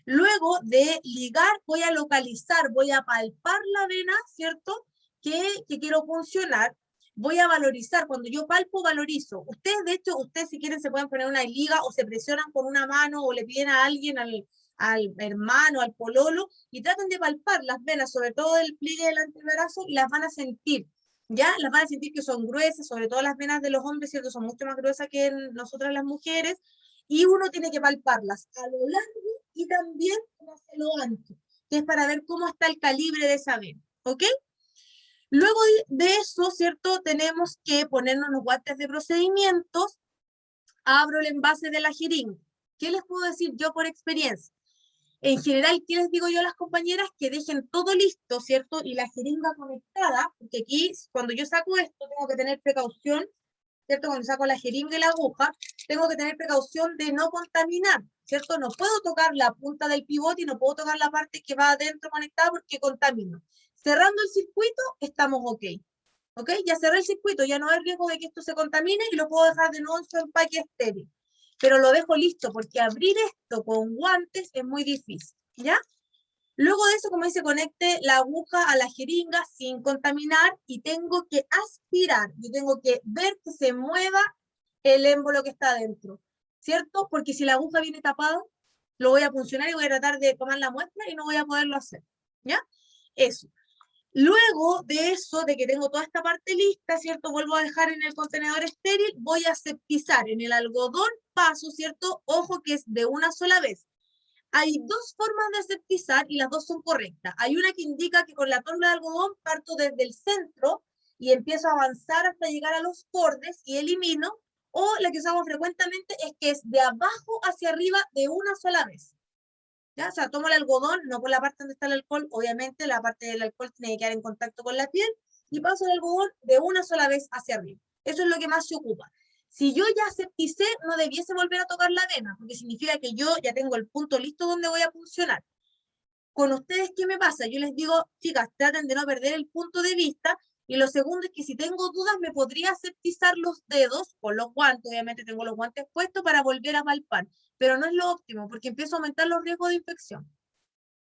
Luego de ligar, voy a localizar, voy a palpar la vena, ¿cierto? Que quiero puncionar. Voy a valorizar, cuando yo palpo, valorizo. Ustedes, de hecho, ustedes si quieren se pueden poner una liga o se presionan con una mano o le piden a alguien, al hermano, al pololo, y traten de palpar las venas, sobre todo el pliegue del antebrazo, y las van a sentir. ¿Ya? Las van a sentir que son gruesas, sobre todo las venas de los hombres, ¿cierto? Son mucho más gruesas que nosotras las mujeres, y uno tiene que palparlas a lo largo y también hacia lo ancho, que es para ver cómo está el calibre de esa vena, ¿ok? Luego de eso, ¿cierto? Tenemos que ponernos los guantes de procedimientos. Abro el envase de la jeringa. ¿Qué les puedo decir yo por experiencia? En general, ¿qué les digo yo a las compañeras? Que dejen todo listo, ¿cierto? Y la jeringa conectada, porque aquí, cuando yo saco esto, tengo que tener precaución, ¿cierto? Cuando saco la jeringa y la aguja, tengo que tener precaución de no contaminar, ¿cierto? No puedo tocar la punta del pivote y no puedo tocar la parte que va adentro conectada porque contamino. Cerrando el circuito, estamos ok. ¿Ok? Ya cerré el circuito, ya no hay riesgo de que esto se contamine y lo puedo dejar de nuevo en su empaque estéril. Pero lo dejo listo porque abrir esto con guantes es muy difícil, ¿ya? Luego de eso, como dice, conecte la aguja a la jeringa sin contaminar y tengo que aspirar, y tengo que ver que se mueva el émbolo que está adentro, ¿cierto? Porque si la aguja viene tapada, lo voy a puncionar y voy a tratar de tomar la muestra y no voy a poderlo hacer, ¿ya? Eso. Luego de eso, de que tengo toda esta parte lista, ¿cierto? Vuelvo a dejar en el contenedor estéril, voy a aseptizar en el algodón paso, ¿cierto? Ojo que es de una sola vez. Hay dos formas de aseptizar y las dos son correctas. Hay una que indica que con la tómbola de algodón parto desde el centro y empiezo a avanzar hasta llegar a los bordes y elimino, o la que usamos frecuentemente es que es de abajo hacia arriba de una sola vez. ¿Ya? O sea, tomo el algodón, no por la parte donde está el alcohol, obviamente la parte del alcohol tiene que quedar en contacto con la piel, y paso el algodón de una sola vez hacia arriba. Eso es lo que más se ocupa. Si yo ya asepticé, no debiese volver a tocar la vena, porque significa que yo ya tengo el punto listo donde voy a puncionar. Con ustedes, ¿qué me pasa? Yo les digo, chicas, traten de no perder el punto de vista, y lo segundo es que si tengo dudas, me podría aseptizar los dedos, con los guantes, obviamente tengo los guantes puestos para volver a palpar, pero no es lo óptimo, porque empiezo a aumentar los riesgos de infección.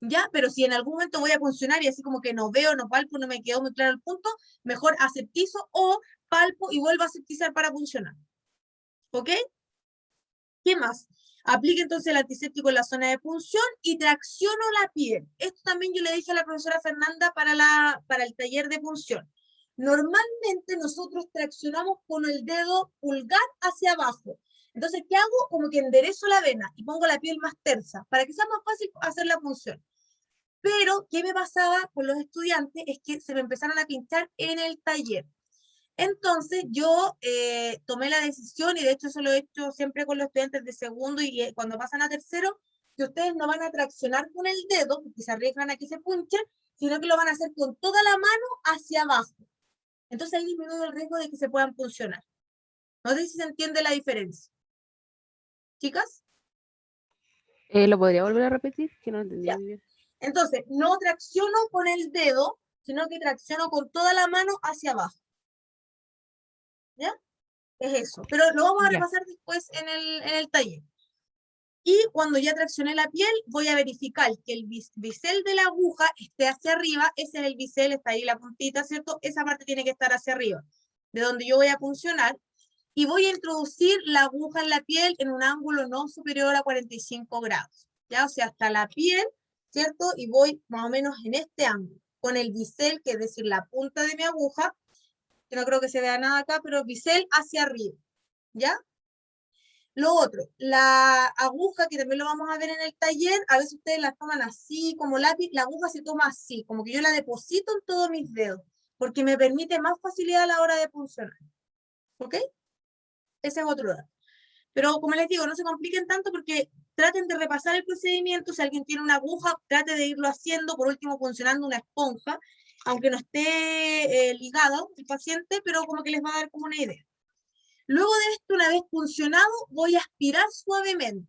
¿Ya? Pero si en algún momento voy a funcionar y así como que no veo, no palpo, no me quedó muy claro el punto, mejor aseptizo o palpo y vuelvo a aseptizar para funcionar. ¿Ok? ¿Qué más? Aplique entonces el antiséptico en la zona de punción y tracciono la piel. Esto también yo le dije a la profesora Fernanda para el taller de punción. Normalmente nosotros traccionamos con el dedo pulgar hacia abajo. Entonces, ¿qué hago? Como que enderezo la vena y pongo la piel más tersa para que sea más fácil hacer la punción. Pero, ¿qué me pasaba con los estudiantes? Es que se me empezaron a pinchar en el taller. Entonces yo tomé la decisión, y de hecho eso lo he hecho siempre con los estudiantes de segundo y cuando pasan a tercero, que ustedes no van a traccionar con el dedo, porque se arriesgan a que se punchen, sino que lo van a hacer con toda la mano hacia abajo. Entonces ahí disminuye el riesgo de que se puedan puncionar. No sé si se entiende la diferencia. ¿Chicas? ¿Lo podría volver a repetir? Que no entendí Ya. muy bien. Entonces, no tracciono con el dedo, sino que tracciono con toda la mano hacia abajo. ¿Ya? Es eso. Pero lo vamos a Ya. repasar después en el taller. Y cuando ya traccioné la piel, voy a verificar que el bisel de la aguja esté hacia arriba. Ese es el bisel, está ahí la puntita, ¿cierto? Esa parte tiene que estar hacia arriba, de donde yo voy a puncionar. Y voy a introducir la aguja en la piel en un ángulo no superior a 45 grados. ¿Ya? O sea, hasta la piel, ¿cierto? Y voy más o menos en este ángulo, con el bisel, que es decir, la punta de mi aguja, que no creo que se vea nada acá, pero bisel hacia arriba. ¿Ya? Lo otro, la aguja, que también lo vamos a ver en el taller, a veces ustedes la toman así, como lápiz, la aguja se toma así, como que yo la deposito en todos mis dedos, porque me permite más facilidad a la hora de puncionar. ¿Ok? Ese es otro dato. Pero como les digo, no se compliquen tanto porque traten de repasar el procedimiento. Si alguien tiene una aguja, trate de irlo haciendo, por último funcionando una esponja, aunque no esté ligado el paciente, pero como que les va a dar como una idea. Luego de esto, una vez puncionado, voy a aspirar suavemente.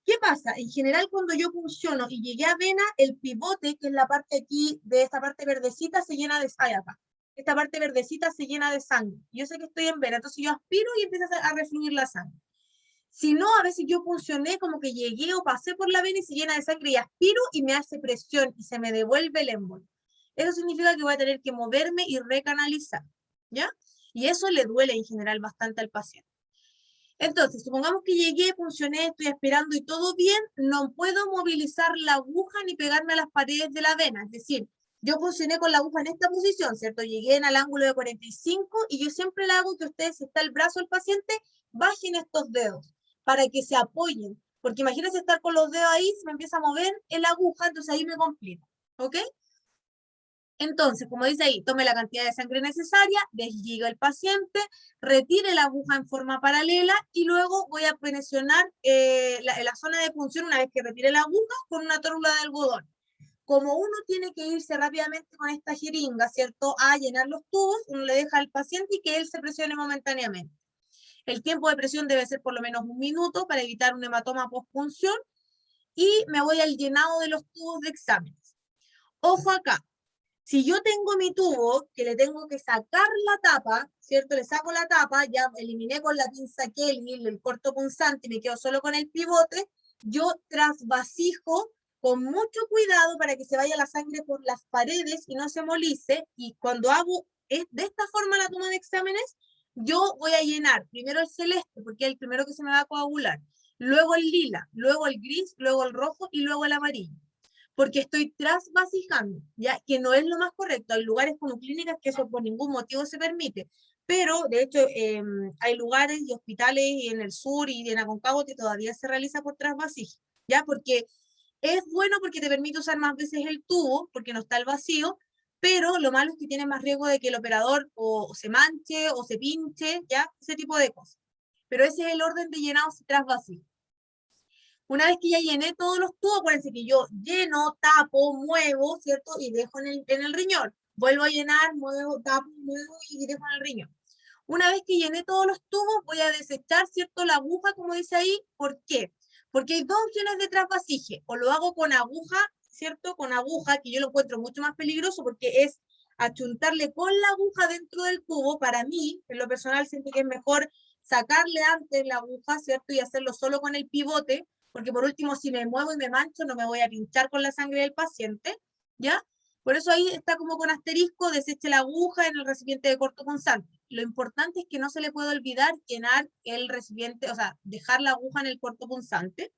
¿Qué pasa? En general, cuando yo punciono y llegué a vena, el pivote, que es la parte aquí, de esta parte verdecita, se llena de sangre. Acá. Esta parte verdecita se llena de sangre. Yo sé que estoy en vena, entonces yo aspiro y empieza a refluir la sangre. Si no, a veces yo puncioné como que llegué o pasé por la vena y se llena de sangre y aspiro y me hace presión y se me devuelve el émbolo. Eso significa que voy a tener que moverme y recanalizar, ¿ya? Y eso le duele en general bastante al paciente. Entonces, supongamos que llegué, funcioné, estoy aspirando y todo bien, no puedo movilizar la aguja ni pegarme a las paredes de la vena. Es decir, yo funcioné con la aguja en esta posición, ¿cierto? Llegué en el ángulo de 45 y yo siempre le hago que ustedes, si está el brazo del paciente, bajen estos dedos para que se apoyen. Porque imagínense estar con los dedos ahí, se me empieza a mover la aguja, entonces ahí me complica, ¿ok? Entonces, como dice ahí, tome la cantidad de sangre necesaria, desliga el paciente, retire la aguja en forma paralela y luego voy a presionar la zona de punción una vez que retire la aguja con una tórula de algodón. Como uno tiene que irse rápidamente con esta jeringa, ¿cierto?, a llenar los tubos, uno le deja al paciente y que él se presione momentáneamente. El tiempo de presión debe ser por lo menos 1 minuto para evitar un hematoma postpunción y me voy al llenado de los tubos de exámenes. Ojo acá. Si yo tengo mi tubo, que le tengo que sacar la tapa, ¿cierto? Le saco la tapa, ya eliminé con la pinza Kelly el corto punzante y me quedo solo con el pivote, yo trasvasijo con mucho cuidado para que se vaya la sangre por las paredes y no se molice, y cuando hago de esta forma la toma de exámenes, yo voy a llenar primero el celeste, porque es el primero que se me va a coagular, luego el lila, luego el gris, luego el rojo y luego el amarillo. Porque estoy trasvasijando, ¿ya? Que no es lo más correcto. Hay lugares como clínicas que eso por ningún motivo se permite, pero de hecho hay lugares y hospitales y en el sur y en Aconcagua que todavía se realiza por trasvasije, ¿ya? Porque es bueno porque te permite usar más veces el tubo, porque no está el vacío, pero lo malo es que tiene más riesgo de que el operador o se manche o se pinche, ¿ya? Ese tipo de cosas. Pero ese es el orden de llenado trasvasije. Una vez que ya llené todos los tubos, acuérdense que yo lleno, tapo, muevo, ¿cierto? Y dejo en el riñón. Vuelvo a llenar, muevo, tapo, muevo y dejo en el riñón. Una vez que llené todos los tubos, voy a desechar, ¿cierto? La aguja, como dice ahí. ¿Por qué? Porque hay dos opciones de trasvasije. O lo hago con aguja, ¿cierto? Con aguja, que yo lo encuentro mucho más peligroso porque es achuntarle con la aguja dentro del tubo. Para mí, en lo personal, siento que es mejor sacarle antes la aguja, ¿cierto? Y hacerlo solo con el pivote, porque por último, si me muevo y me mancho, no me voy a pinchar con la sangre del paciente, ¿ya? Por eso ahí está como con asterisco, deseche la aguja en el recipiente de corto punzante. Lo importante es que no se le puede olvidar llenar el recipiente, o sea, dejar la aguja en el corto punzante.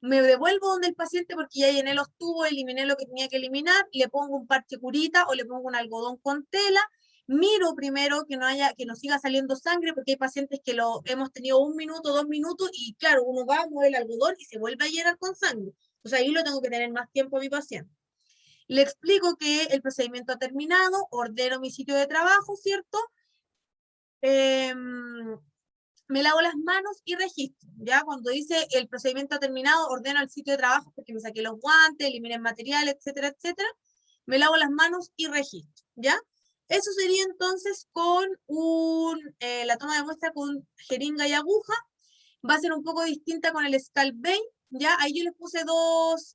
Me devuelvo donde el paciente porque ya llené los tubos, eliminé lo que tenía que eliminar, le pongo un parche curita o le pongo un algodón con tela. Miro primero que no siga saliendo sangre, porque hay pacientes que lo hemos tenido 1 minuto, 2 minutos, y claro, uno va, mueve el algodón y se vuelve a llenar con sangre. Entonces ahí lo tengo que tener más tiempo a mi paciente. Le explico que el procedimiento ha terminado, ordeno mi sitio de trabajo, ¿cierto? Me lavo las manos y registro, ¿ya? Cuando dice el procedimiento ha terminado, ordeno el sitio de trabajo porque me saqué los guantes, eliminé el material, etcétera, etcétera. Me lavo las manos y registro, ¿ya? Eso sería entonces con la toma de muestra con jeringa y aguja. Va a ser un poco distinta con el Scalp Vein, ¿ya? Ahí yo les puse dos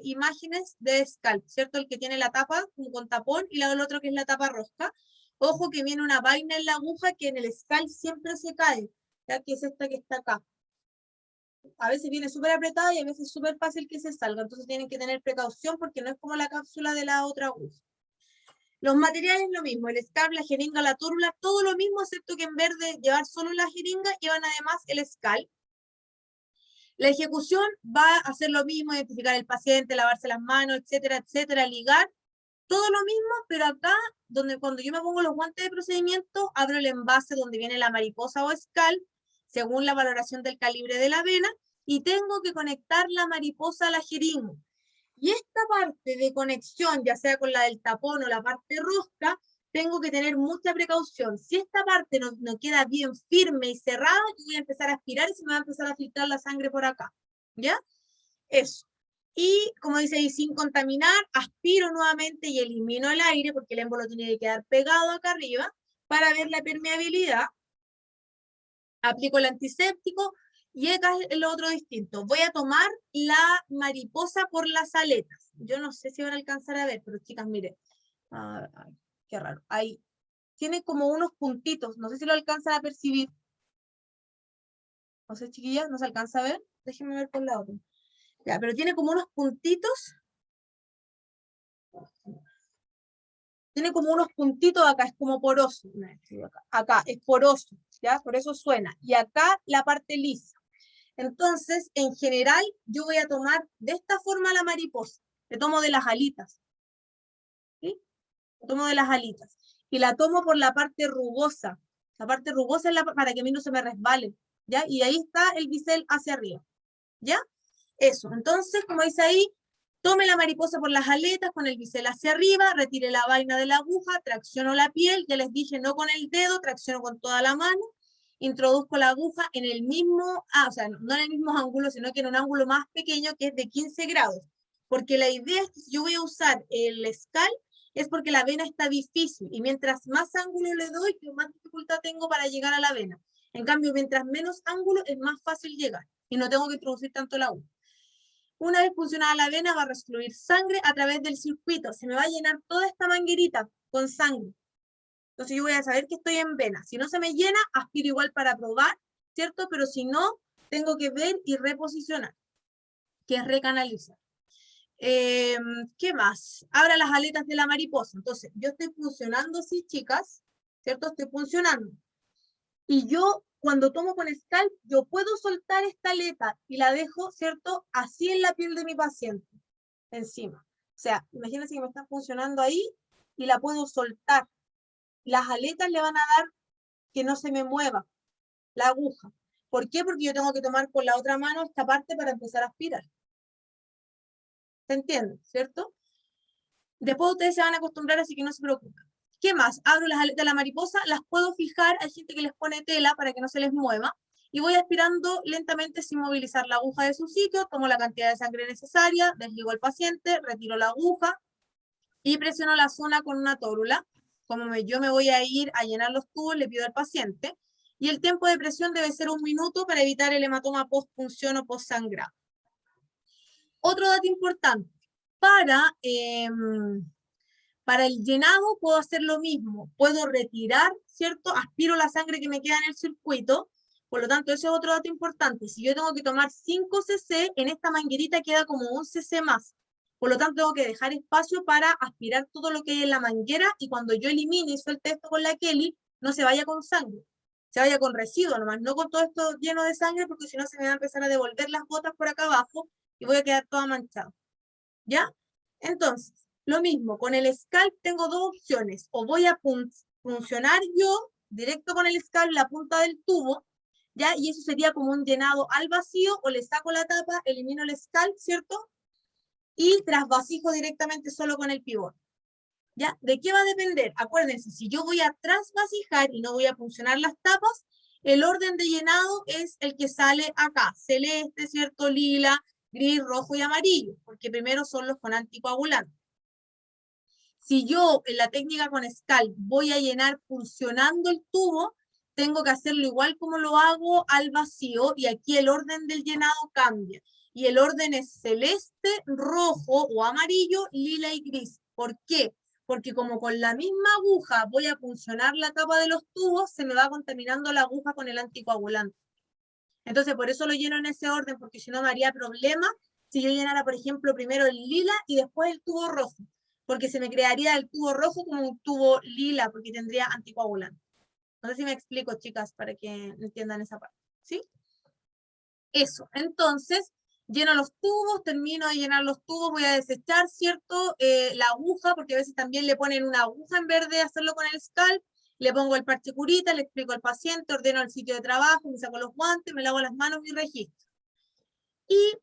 imágenes de Scalp, ¿cierto? El que tiene la tapa como con tapón y el otro que es la tapa rosca. Ojo que viene una vaina en la aguja que en el Scalp siempre se cae, ya que es esta que está acá. A veces viene súper apretada y a veces súper fácil que se salga, entonces tienen que tener precaución porque no es como la cápsula de la otra aguja. Los materiales lo mismo, el scalp, la jeringa, la tórula, todo lo mismo, excepto que en vez de llevar solo la jeringa, llevan además el scalp. La ejecución va a hacer lo mismo, identificar el paciente, lavarse las manos, etcétera, etcétera, ligar, todo lo mismo, pero acá, cuando yo me pongo los guantes de procedimiento, abro el envase donde viene la mariposa o scalp, según la valoración del calibre de la vena, y tengo que conectar la mariposa a la jeringa. Y esta parte de conexión, ya sea con la del tapón o la parte rosca, tengo que tener mucha precaución. Si esta parte no queda bien firme y cerrada, yo voy a empezar a aspirar y se me va a empezar a filtrar la sangre por acá, ¿ya? Eso. Y como dice ahí, sin contaminar, aspiro nuevamente y elimino el aire, porque el émbolo tiene que quedar pegado acá arriba, para ver la permeabilidad. Aplico el antiséptico y acá es lo otro distinto. Voy a tomar la mariposa por las aletas. Yo no sé si van a alcanzar a ver, pero chicas, miren. Ay, qué raro. Ahí tiene como unos puntitos. No sé si lo alcanzan a percibir. No sé, chiquillas, ¿no se alcanza a ver? Déjenme ver por la otra. Ya, pero tiene como unos puntitos. Tiene como unos puntitos acá, es como poroso. Acá es poroso, ¿ya? Por eso suena. Y acá la parte lisa. Entonces, en general, yo voy a tomar de esta forma la mariposa. Le tomo de las alitas. ¿Sí? Le tomo de las alitas. Y la tomo por la parte rugosa. La parte rugosa es para que a mí no se me resbale. ¿Ya? Y ahí está el bisel hacia arriba. ¿Ya? Eso. Entonces, como dice ahí, tome la mariposa por las aletas con el bisel hacia arriba, retire la vaina de la aguja, tracciono la piel, ya les dije no con el dedo, tracciono con toda la mano, introduzco la aguja en el mismo, o sea, no en el mismo ángulo, sino que en un ángulo más pequeño que es de 15 grados. Porque la idea es que si yo voy a usar el escal, es porque la vena está difícil, y mientras más ángulo le doy, yo más dificultad tengo para llegar a la vena. En cambio, mientras menos ángulo, es más fácil llegar, y no tengo que introducir tanto la aguja. Una vez funcionada la vena, va a refluir sangre a través del circuito. Se me va a llenar toda esta manguerita con sangre. Entonces yo voy a saber que estoy en vena. Si no se me llena, aspiro igual para probar, ¿cierto? Pero si no, tengo que ver y reposicionar, que es recanalizar. ¿Qué más? Abra las aletas de la mariposa. Entonces, yo estoy funcionando así, chicas, ¿cierto? Estoy funcionando. Y yo, cuando tomo con scalp, yo puedo soltar esta aleta y la dejo, ¿cierto? Así en la piel de mi paciente, encima. O sea, imagínense que me está funcionando ahí y la puedo soltar. Las aletas le van a dar que no se me mueva la aguja. ¿Por qué? Porque yo tengo que tomar con la otra mano esta parte para empezar a aspirar. ¿Se entiende? ¿Cierto? Después ustedes se van a acostumbrar, así que no se preocupen. ¿Qué más? Abro las aletas de la mariposa, las puedo fijar, hay gente que les pone tela para que no se les mueva, y voy aspirando lentamente sin movilizar la aguja de su sitio, tomo la cantidad de sangre necesaria, desligo al paciente, retiro la aguja, y presiono la zona con una tórula. Como yo me voy a ir a llenar los tubos, le pido al paciente, y el tiempo de presión debe ser 1 minuto para evitar el hematoma post-punción o post-sangrado. Otro dato importante, para el llenado puedo hacer lo mismo, puedo retirar, ¿cierto? Aspiro la sangre que me queda en el circuito, por lo tanto, ese es otro dato importante. Si yo tengo que tomar 5 cc, en esta manguerita queda como 1 cc más. Por lo tanto, tengo que dejar espacio para aspirar todo lo que hay en la manguera, y cuando yo elimine y suelte esto con la Kelly, no se vaya con sangre, se vaya con residuo nomás, no con todo esto lleno de sangre, porque si no se me va a empezar a devolver las gotas por acá abajo, y voy a quedar toda manchada. ¿Ya? Entonces, lo mismo, con el scalp tengo dos opciones. O voy a funcionar yo directo con el scalp la punta del tubo, ¿ya? Y eso sería como un llenado al vacío, o le saco la tapa, elimino el scalp, ¿cierto? Y trasvasijo directamente solo con el pivot. ¿Ya? ¿De qué va a depender? Acuérdense, si yo voy a trasvasijar y no voy a funcionar las tapas, el orden de llenado es el que sale acá, celeste, ¿cierto? Lila, gris, rojo y amarillo, porque primero son los con anticoagulantes. Si yo en la técnica con scalp voy a llenar funcionando el tubo, tengo que hacerlo igual como lo hago al vacío, y aquí el orden del llenado cambia. Y el orden es celeste, rojo o amarillo, lila y gris. ¿Por qué? Porque como con la misma aguja voy a funcionar la tapa de los tubos, se me va contaminando la aguja con el anticoagulante. Entonces, por eso lo lleno en ese orden, porque si no me haría problema si yo llenara, por ejemplo, primero el lila y después el tubo rojo, porque se me crearía el tubo rojo como un tubo lila, porque tendría anticoagulante. No sé si me explico, chicas, para que entiendan esa parte, ¿sí? Eso, entonces, lleno los tubos, termino de llenar los tubos, voy a desechar, ¿cierto? La aguja, porque a veces también le ponen una aguja en vez de hacerlo con el scalp. Le pongo el parche curita, le explico al paciente, ordeno el sitio de trabajo, me saco los guantes, me lavo las manos y registro. Y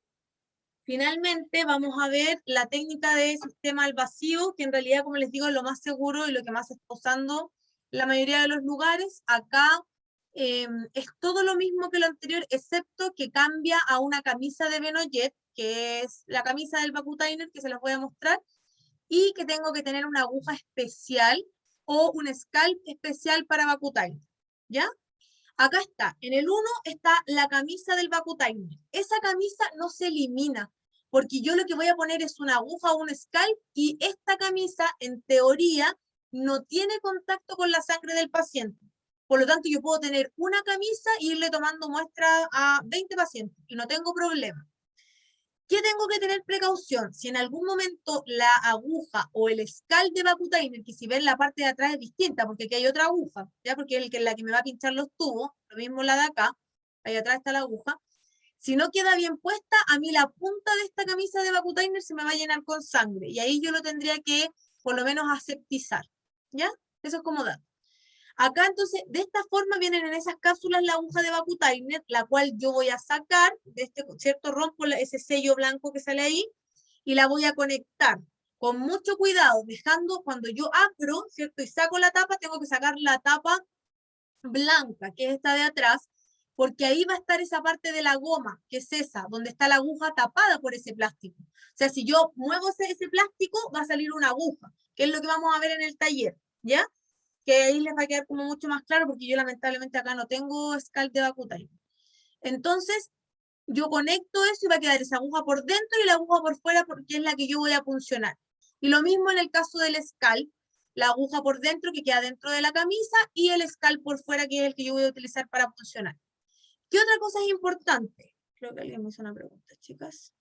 finalmente vamos a ver la técnica de sistema al vacío, que en realidad, como les digo, es lo más seguro y lo que más se está usando en la mayoría de los lugares. Acá es todo lo mismo que lo anterior, excepto que cambia a una camisa de Benojet, que es la camisa del Vacutainer, que se las voy a mostrar, y que tengo que tener una aguja especial o un scalp especial para Vacutainer, ¿ya? Acá está, en el 1 está la camisa del Vacutainer. Esa camisa no se elimina, porque yo lo que voy a poner es una aguja o un scalp, y esta camisa, en teoría, no tiene contacto con la sangre del paciente. Por lo tanto, yo puedo tener una camisa y irle tomando muestra a 20 pacientes, y no tengo problema. ¿Qué tengo que tener precaución? Si en algún momento la aguja o el scalp de Vacutainer, que si ven la parte de atrás es distinta, porque aquí hay otra aguja, ¿ya? Porque es la que me va a pinchar los tubos, lo mismo la de acá, ahí atrás está la aguja. Si no queda bien puesta, a mí la punta de esta camisa de Vacutainer se me va a llenar con sangre, y ahí yo lo tendría que, por lo menos, aseptizar, ¿ya? Eso es como dato. Acá entonces, de esta forma vienen en esas cápsulas la aguja de Vacutainer, la cual yo voy a sacar de este, ¿cierto? Rompo ese sello blanco que sale ahí y la voy a conectar con mucho cuidado, dejando cuando yo abro, ¿cierto? Y saco la tapa, tengo que sacar la tapa blanca, que es esta de atrás, porque ahí va a estar esa parte de la goma, que es esa, donde está la aguja tapada por ese plástico. O sea, si yo muevo ese plástico, va a salir una aguja, que es lo que vamos a ver en el taller, ¿ya? Que ahí les va a quedar como mucho más claro, porque yo lamentablemente acá no tengo scalp de Vacutainer. Entonces, yo conecto eso y va a quedar esa aguja por dentro y la aguja por fuera, porque es la que yo voy a puncionar. Y lo mismo en el caso del scalp, la aguja por dentro que queda dentro de la camisa y el scalp por fuera, que es el que yo voy a utilizar para puncionar. ¿Qué otra cosa es importante? Creo que alguien me hizo una pregunta, chicas.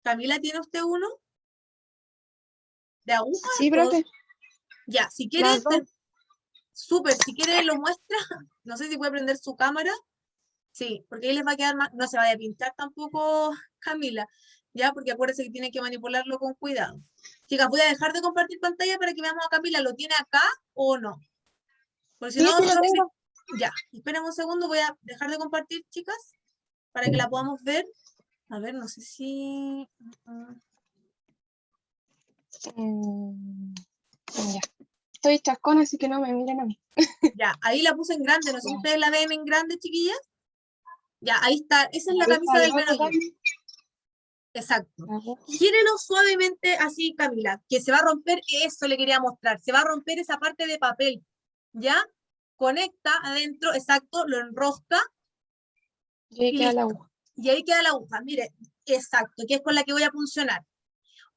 Camila, ¿tiene usted uno? ¿De aguja? Sí, profe. Ya, si quiere, Las dos. súper, si quiere lo muestra. No sé si puede prender su cámara. Sí, porque ahí les va a quedar más, no se vaya a pintar tampoco, Camila, ya, porque acuérdense que tiene que manipularlo con cuidado. Chicas, voy a dejar de compartir pantalla para que veamos a Camila, ¿lo tiene acá o no? Porque si Sí, no, sí lo profe, tengo. ya, esperen un segundo, voy a dejar de compartir, chicas, para que la podamos ver. A ver, no sé si... Ya. Estoy chascona, así que no me miren a mí. Ya, ahí la puse en grande, no sé si ustedes la ven en grande, chiquillas. Ya, ahí está, esa es la Ahí camisa está del el otro Benoit. Exacto. también. Gírelo suavemente así, Camila, que se va a romper, eso le quería mostrar, se va a romper esa parte de papel, ¿ya? Conecta adentro, exacto, lo enrosca Y ahí y queda la listo. aguja. Y ahí queda la aguja, mire, exacto, que es con la que voy a puncionar.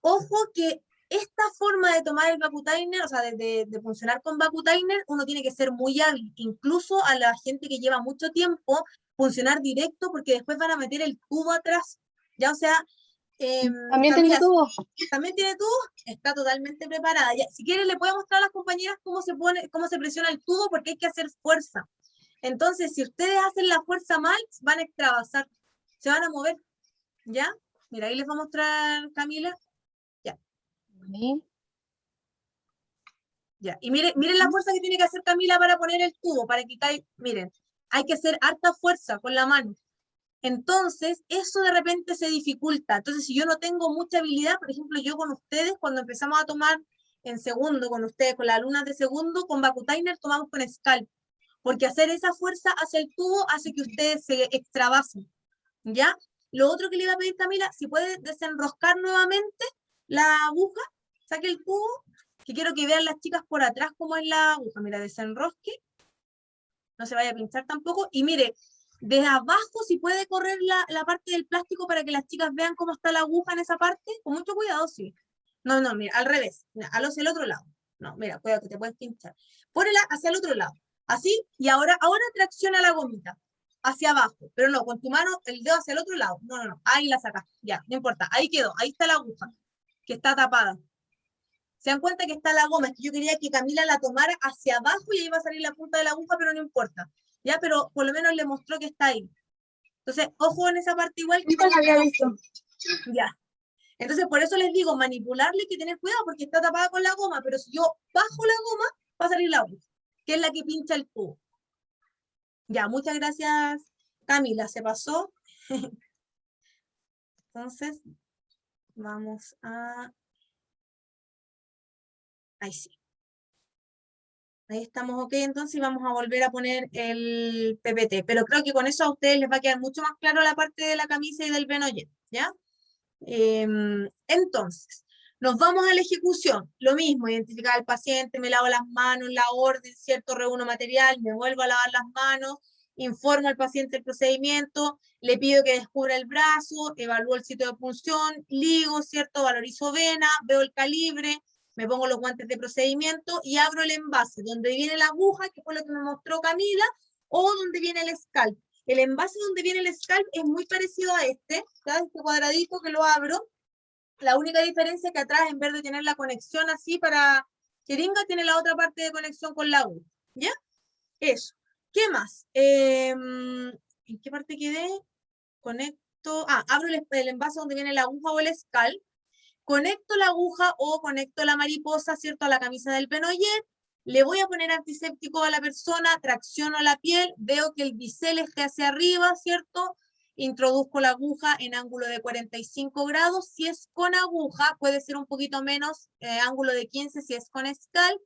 Ojo que esta forma de tomar el Vacutainer, o sea, de funcionar con Vacutainer, uno tiene que ser muy hábil, incluso a la gente que lleva mucho tiempo, funcionar directo, porque después van a meter el tubo atrás, ¿ya? O sea, También Camila, tengo tubo. ¿también tiene tubo? Está totalmente preparada. Ya, si quieren, le puedo mostrar a las compañeras cómo se pone, cómo se presiona el tubo, porque hay que hacer fuerza. Entonces, si ustedes hacen la fuerza mal, van a extravasar, se van a mover, ¿ya? Mira, ahí les voy a mostrar, Camila. Sí. Ya, y miren la fuerza que tiene que hacer Camila para poner el tubo, para que caiga. Miren, hay que hacer harta fuerza con la mano. Entonces, eso de repente se dificulta. Entonces, si yo no tengo mucha habilidad, por ejemplo, yo con ustedes, cuando empezamos a tomar en segundo, con ustedes, con las alumnas de segundo, con Vacutainer tomamos con scalp, porque hacer esa fuerza hacia el tubo hace que ustedes se extravasen, ¿ya? Lo otro que le iba a pedir, Camila, si puede desenroscar nuevamente la aguja, saque el tubo, que quiero que vean las chicas por atrás cómo es la aguja. Mira, desenrosque, no se vaya a pinchar tampoco, y mire, desde abajo si puede correr la parte del plástico para que las chicas vean cómo está la aguja en esa parte, con mucho cuidado, sí. No, no, mira, al revés, mira, hacia el otro lado. No, mira, cuidado que te puedes pinchar. Ponela hacia el otro lado, así, y ahora tracciona la gomita, hacia abajo, pero no, con tu mano, el dedo hacia el otro lado. No, no, no, ahí la sacas, ya, no importa, ahí quedó, ahí está la aguja, que está tapada. Se dan cuenta que está la goma, es que yo quería que Camila la tomara hacia abajo y ahí va a salir la punta de la aguja, pero no importa. Ya, pero por lo menos le mostró que está ahí. Entonces, ojo en esa parte igual que Nunca la había visto. ya. Entonces, por eso les digo, manipularle hay que tener cuidado porque está tapada con la goma, pero si yo bajo la goma, va a salir la aguja, que es la que pincha el tubo. Ya, muchas gracias, Camila, se pasó. Entonces, vamos a... Ahí sí. Ahí estamos ok, entonces vamos a volver a poner el PPT. Pero creo que con eso a ustedes les va a quedar mucho más claro la parte de la camisa y del Benoit, ¿ya? Entonces, Nos vamos a la ejecución, lo mismo, identificar al paciente, me lavo las manos, la orden, ¿cierto? Reúno material, me vuelvo a lavar las manos, informo al paciente el procedimiento, le pido que descubra el brazo, evalúo el sitio de punción, ligo, ¿cierto? Valorizo vena, veo el calibre, me pongo los guantes de procedimiento y abro el envase, donde viene la aguja, que fue lo que me mostró Camila, o donde viene el scalp. El envase donde viene el scalp es muy parecido a este, ¿ya? Este cuadradito que lo abro. La única diferencia es que atrás, en vez de tener la conexión así para jeringa, tiene la otra parte de conexión con la aguja, ¿ya? Eso. ¿Qué más? ¿En qué parte quedé? Conecto, abro el envase donde viene la aguja o el scalp, conecto la aguja o conecto la mariposa, ¿cierto? A la camisa del Benoit, le voy a poner antiséptico a la persona, tracciono la piel, veo que el bisel esté hacia arriba, ¿cierto? Introduzco la aguja en ángulo de 45 grados, si es con aguja, puede ser un poquito menos, ángulo de 15 si es con scalp,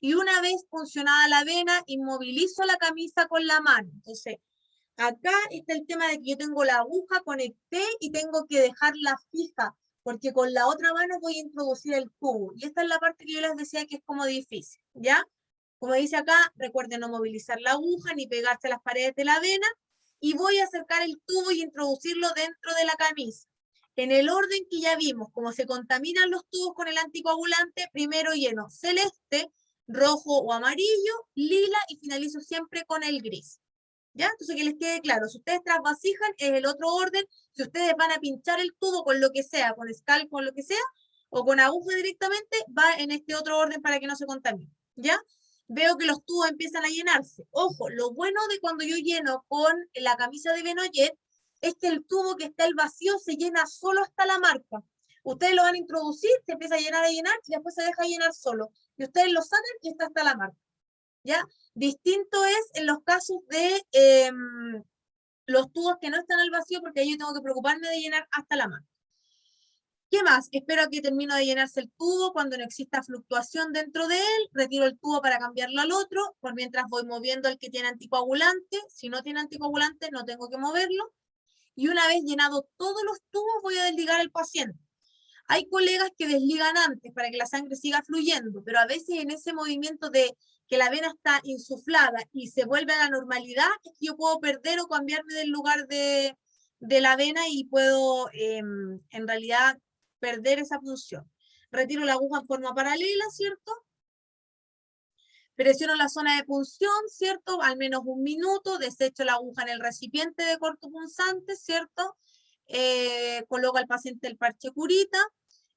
y una vez funcionada la vena, inmovilizo la camisa con la mano. Entonces, acá está el tema de que yo tengo la aguja, conecté y tengo que dejarla fija, porque con la otra mano voy a introducir el tubo. Y esta es la parte que yo les decía que es como difícil, ¿ya? Como dice acá, recuerden no movilizar la aguja ni pegarse a las paredes de la vena, y voy a acercar el tubo y introducirlo dentro de la camisa. En el orden que ya vimos, como se contaminan los tubos con el anticoagulante, primero lleno celeste, rojo o amarillo, lila y finalizo siempre con el gris. ¿Ya? Entonces que les quede claro, si ustedes trasvasijan es el otro orden, si ustedes van a pinchar el tubo con lo que sea, con scalp, con lo que sea, o con aguja directamente, va en este otro orden para que no se contamine, ¿ya? Veo que los tubos empiezan a llenarse. Ojo, lo bueno de cuando yo lleno con la camisa de Benoit es que el tubo que está el vacío se llena solo hasta la marca. Ustedes lo van a introducir, se empieza a llenar y después se deja llenar solo. Y ustedes lo sacan y está hasta la marca, ¿ya? Distinto es en los casos de los tubos que no están al vacío, porque ahí yo tengo que preocuparme de llenar hasta la mano. ¿Qué más? Espero que termine de llenarse el tubo cuando no exista fluctuación dentro de él, retiro el tubo para cambiarlo al otro, por mientras voy moviendo el que tiene anticoagulante. Si no tiene anticoagulante no tengo que moverlo, y una vez llenado todos los tubos voy a desligar al paciente. Hay colegas que desligan antes para que la sangre siga fluyendo, pero a veces en ese movimiento de que la vena está insuflada y se vuelve a la normalidad, es que yo puedo perder o cambiarme del lugar de la vena y puedo en realidad perder esa función. Retiro la aguja en forma paralela, ¿cierto? Presiono la zona de punción, ¿cierto? Al menos 1 minuto, desecho la aguja en el recipiente de cortopunzante, ¿cierto? Coloco al paciente el parche curita,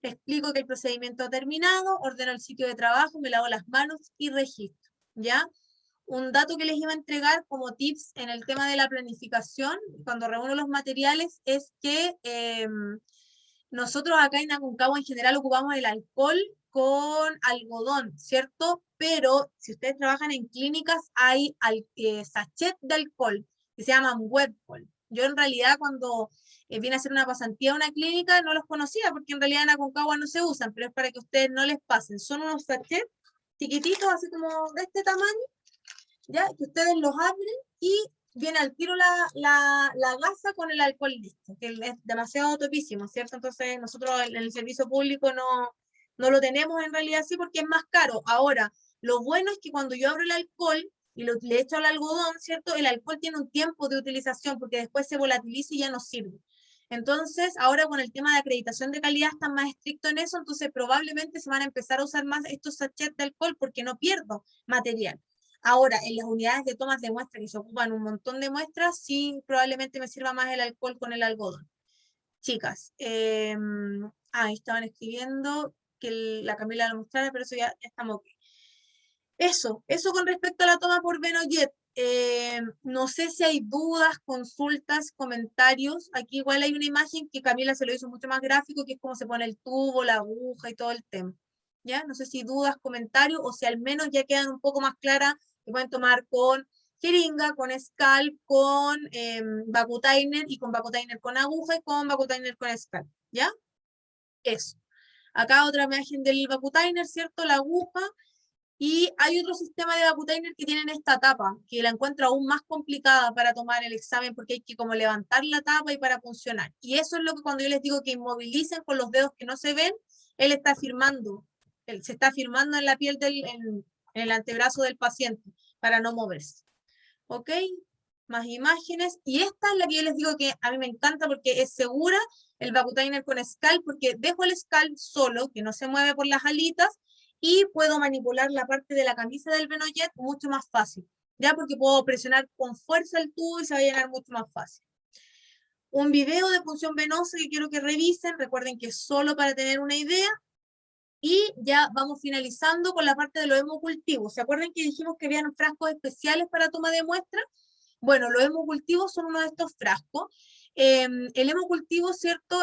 explico que el procedimiento ha terminado, ordeno el sitio de trabajo, me lavo las manos y registro, ¿ya? Un dato que les iba a entregar como tips en el tema de la planificación, cuando reúno los materiales, es que nosotros acá en Aconcagua en general ocupamos el alcohol con algodón, ¿cierto? Pero si ustedes trabajan en clínicas, hay sachet de alcohol que se llaman Webpol. Yo en realidad cuando vine a hacer una pasantía a una clínica no los conocía porque en realidad en Aconcagua no se usan, pero es para que ustedes no les pasen. Son unos sachets chiquititos, así como de este tamaño, ¿ya? Que ustedes los abren y viene al tiro la gasa con el alcohol listo, que es demasiado topísimo, ¿cierto? Entonces nosotros en el servicio público no lo tenemos en realidad así porque es más caro. Ahora, lo bueno es que cuando yo abro el alcohol y le echo al algodón, ¿cierto? El alcohol tiene un tiempo de utilización porque después se volatiliza y ya no sirve. Entonces, ahora con el tema de acreditación de calidad están más estrictos en eso, entonces probablemente se van a empezar a usar más estos sachets de alcohol porque no pierdo material. Ahora, en las unidades de tomas de muestra que se ocupan un montón de muestras, sí, probablemente me sirva más el alcohol con el algodón. Chicas, ahí estaban escribiendo que la Camila lo mostrara, pero eso ya estamos ok. Eso con respecto a la toma por Benoit. No sé si hay dudas, consultas, comentarios. Aquí igual hay una imagen que Camila se lo hizo mucho más gráfico, que es cómo se pone el tubo, la aguja y todo el tema. ¿Ya? No sé si dudas, comentarios, o si al menos ya quedan un poco más claras, que pueden tomar con jeringa, con scalp, con Vacutainer, y con Vacutainer con aguja, y con Vacutainer con scalp. ¿Ya? Eso. Acá otra imagen del Vacutainer, ¿cierto? La aguja. Y hay otro sistema de Vacutainer que tienen esta tapa, que la encuentro aún más complicada para tomar el examen porque hay que como levantar la tapa y para funcionar. Y eso es lo que cuando yo les digo que inmovilicen con los dedos que no se ven, él está firmando, él se está firmando en la piel en el antebrazo del paciente para no moverse. ¿Ok? Más imágenes. Y esta es la que yo les digo que a mí me encanta porque es segura, el Vacutainer con scalp, porque dejo el scalp solo, que no se mueve por las alitas, y puedo manipular la parte de la camisa del Venojet mucho más fácil, ya porque puedo presionar con fuerza el tubo y se va a llenar mucho más fácil. Un video de punción venosa que quiero que revisen, recuerden que es solo para tener una idea, y ya vamos finalizando con la parte de los hemocultivos. ¿Se acuerdan que dijimos que habían frascos especiales para toma de muestra? Bueno, los hemocultivos son uno de estos frascos. El hemocultivo, ¿cierto?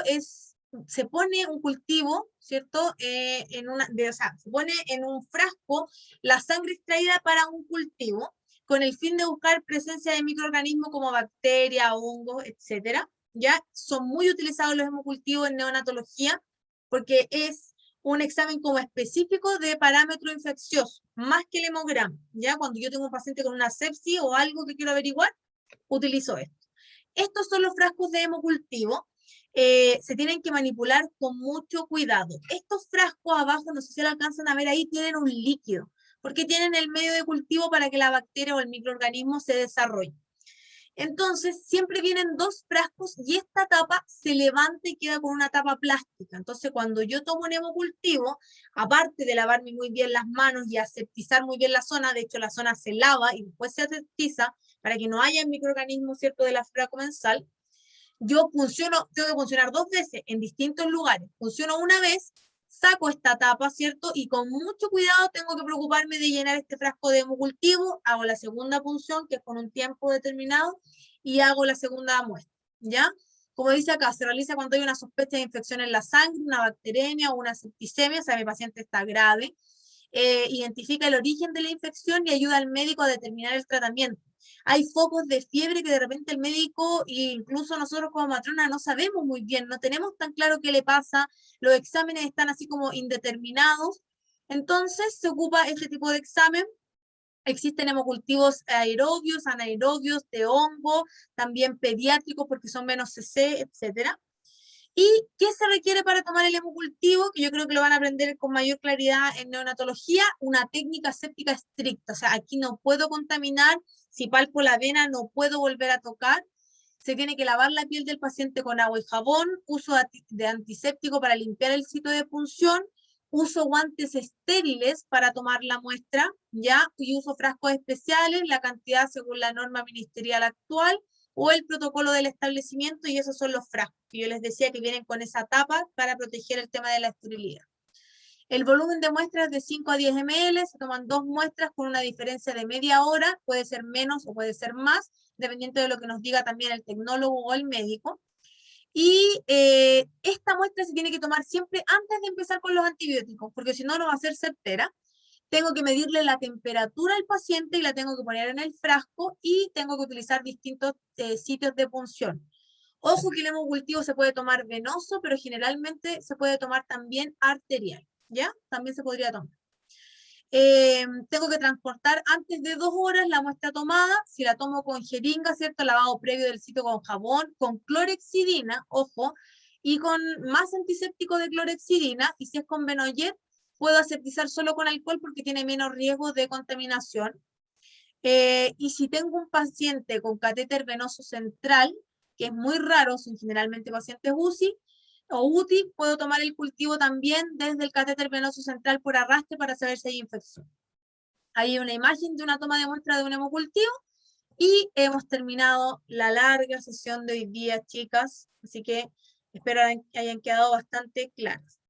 Se pone un cultivo, ¿cierto? O sea, se pone en un frasco la sangre extraída para un cultivo, con el fin de buscar presencia de microorganismos como bacterias, hongos, etcétera. Ya son muy utilizados los hemocultivos en neonatología, porque es un examen como específico de parámetro infeccioso, más que el hemograma. Ya cuando yo tengo un paciente con una sepsis o algo que quiero averiguar, utilizo esto. Estos son los frascos de hemocultivo. Se tienen que manipular con mucho cuidado. Estos frascos abajo, no sé si lo alcanzan a ver ahí, tienen un líquido, porque tienen el medio de cultivo para que la bacteria o el microorganismo se desarrolle. Entonces, siempre vienen dos frascos y esta tapa se levanta y queda con una tapa plástica. Entonces, cuando yo tomo un hemocultivo, aparte de lavarme muy bien las manos y aseptizar muy bien la zona, de hecho la zona se lava y después se aseptiza para que no haya microorganismos, ¿cierto?, de la flora comensal, yo tengo que funcionar 2 veces en distintos lugares. Funciono una vez, saco esta tapa, ¿cierto? Y con mucho cuidado tengo que preocuparme de llenar este frasco de hemocultivo, hago la segunda punción, que es con un tiempo determinado, y hago la segunda muestra, ¿ya? Como dice acá, se realiza cuando hay una sospecha de infección en la sangre, una bacteremia o una septicemia, o sea, mi paciente está grave. Identifica el origen de la infección y ayuda al médico a determinar el tratamiento. Hay focos de fiebre que de repente el médico e incluso nosotros como matrona no sabemos muy bien, no tenemos tan claro qué le pasa, los exámenes están así como indeterminados, entonces se ocupa este tipo de examen. Existen hemocultivos aerobios, anaerobios, de hongo, también pediátricos porque son menos cc, etcétera. ¿Y qué se requiere para tomar el hemocultivo? Que yo creo que lo van a aprender con mayor claridad en neonatología, una técnica séptica estricta. O sea, aquí no puedo contaminar, si palpo la vena no puedo volver a tocar. Se tiene que lavar la piel del paciente con agua y jabón, uso de antiséptico para limpiar el sitio de punción, uso guantes estériles para tomar la muestra, ¿ya? Y uso frascos especiales, la cantidad según la norma ministerial actual, o el protocolo del establecimiento, y esos son los frascos, que yo les decía que vienen con esa tapa para proteger el tema de la esterilidad. El volumen de muestras es de 5 a 10 ml, se toman 2 muestras con una diferencia de media hora, puede ser menos o puede ser más, dependiendo de lo que nos diga también el tecnólogo o el médico. Y esta muestra se tiene que tomar siempre antes de empezar con los antibióticos, porque si no, no va a ser certera. Tengo que medirle la temperatura al paciente y la tengo que poner en el frasco y tengo que utilizar distintos sitios de punción. Ojo que el hemocultivo se puede tomar venoso, pero generalmente se puede tomar también arterial, ¿ya? También se podría tomar. Tengo que transportar antes de 2 horas la muestra tomada. Si la tomo con jeringa, ¿cierto? Lavado previo del sitio con jabón, con clorexidina, ojo, y con más antiséptico de clorexidina, y si es con Venojet, puedo aseptizar solo con alcohol porque tiene menos riesgo de contaminación. Y si tengo un paciente con catéter venoso central, que es muy raro, son generalmente pacientes UCI o UTI, puedo tomar el cultivo también desde el catéter venoso central por arrastre para saber si hay infección. Ahí hay una imagen de una toma de muestra de un hemocultivo y hemos terminado la larga sesión de hoy día, chicas, así que espero que hayan quedado bastante claras.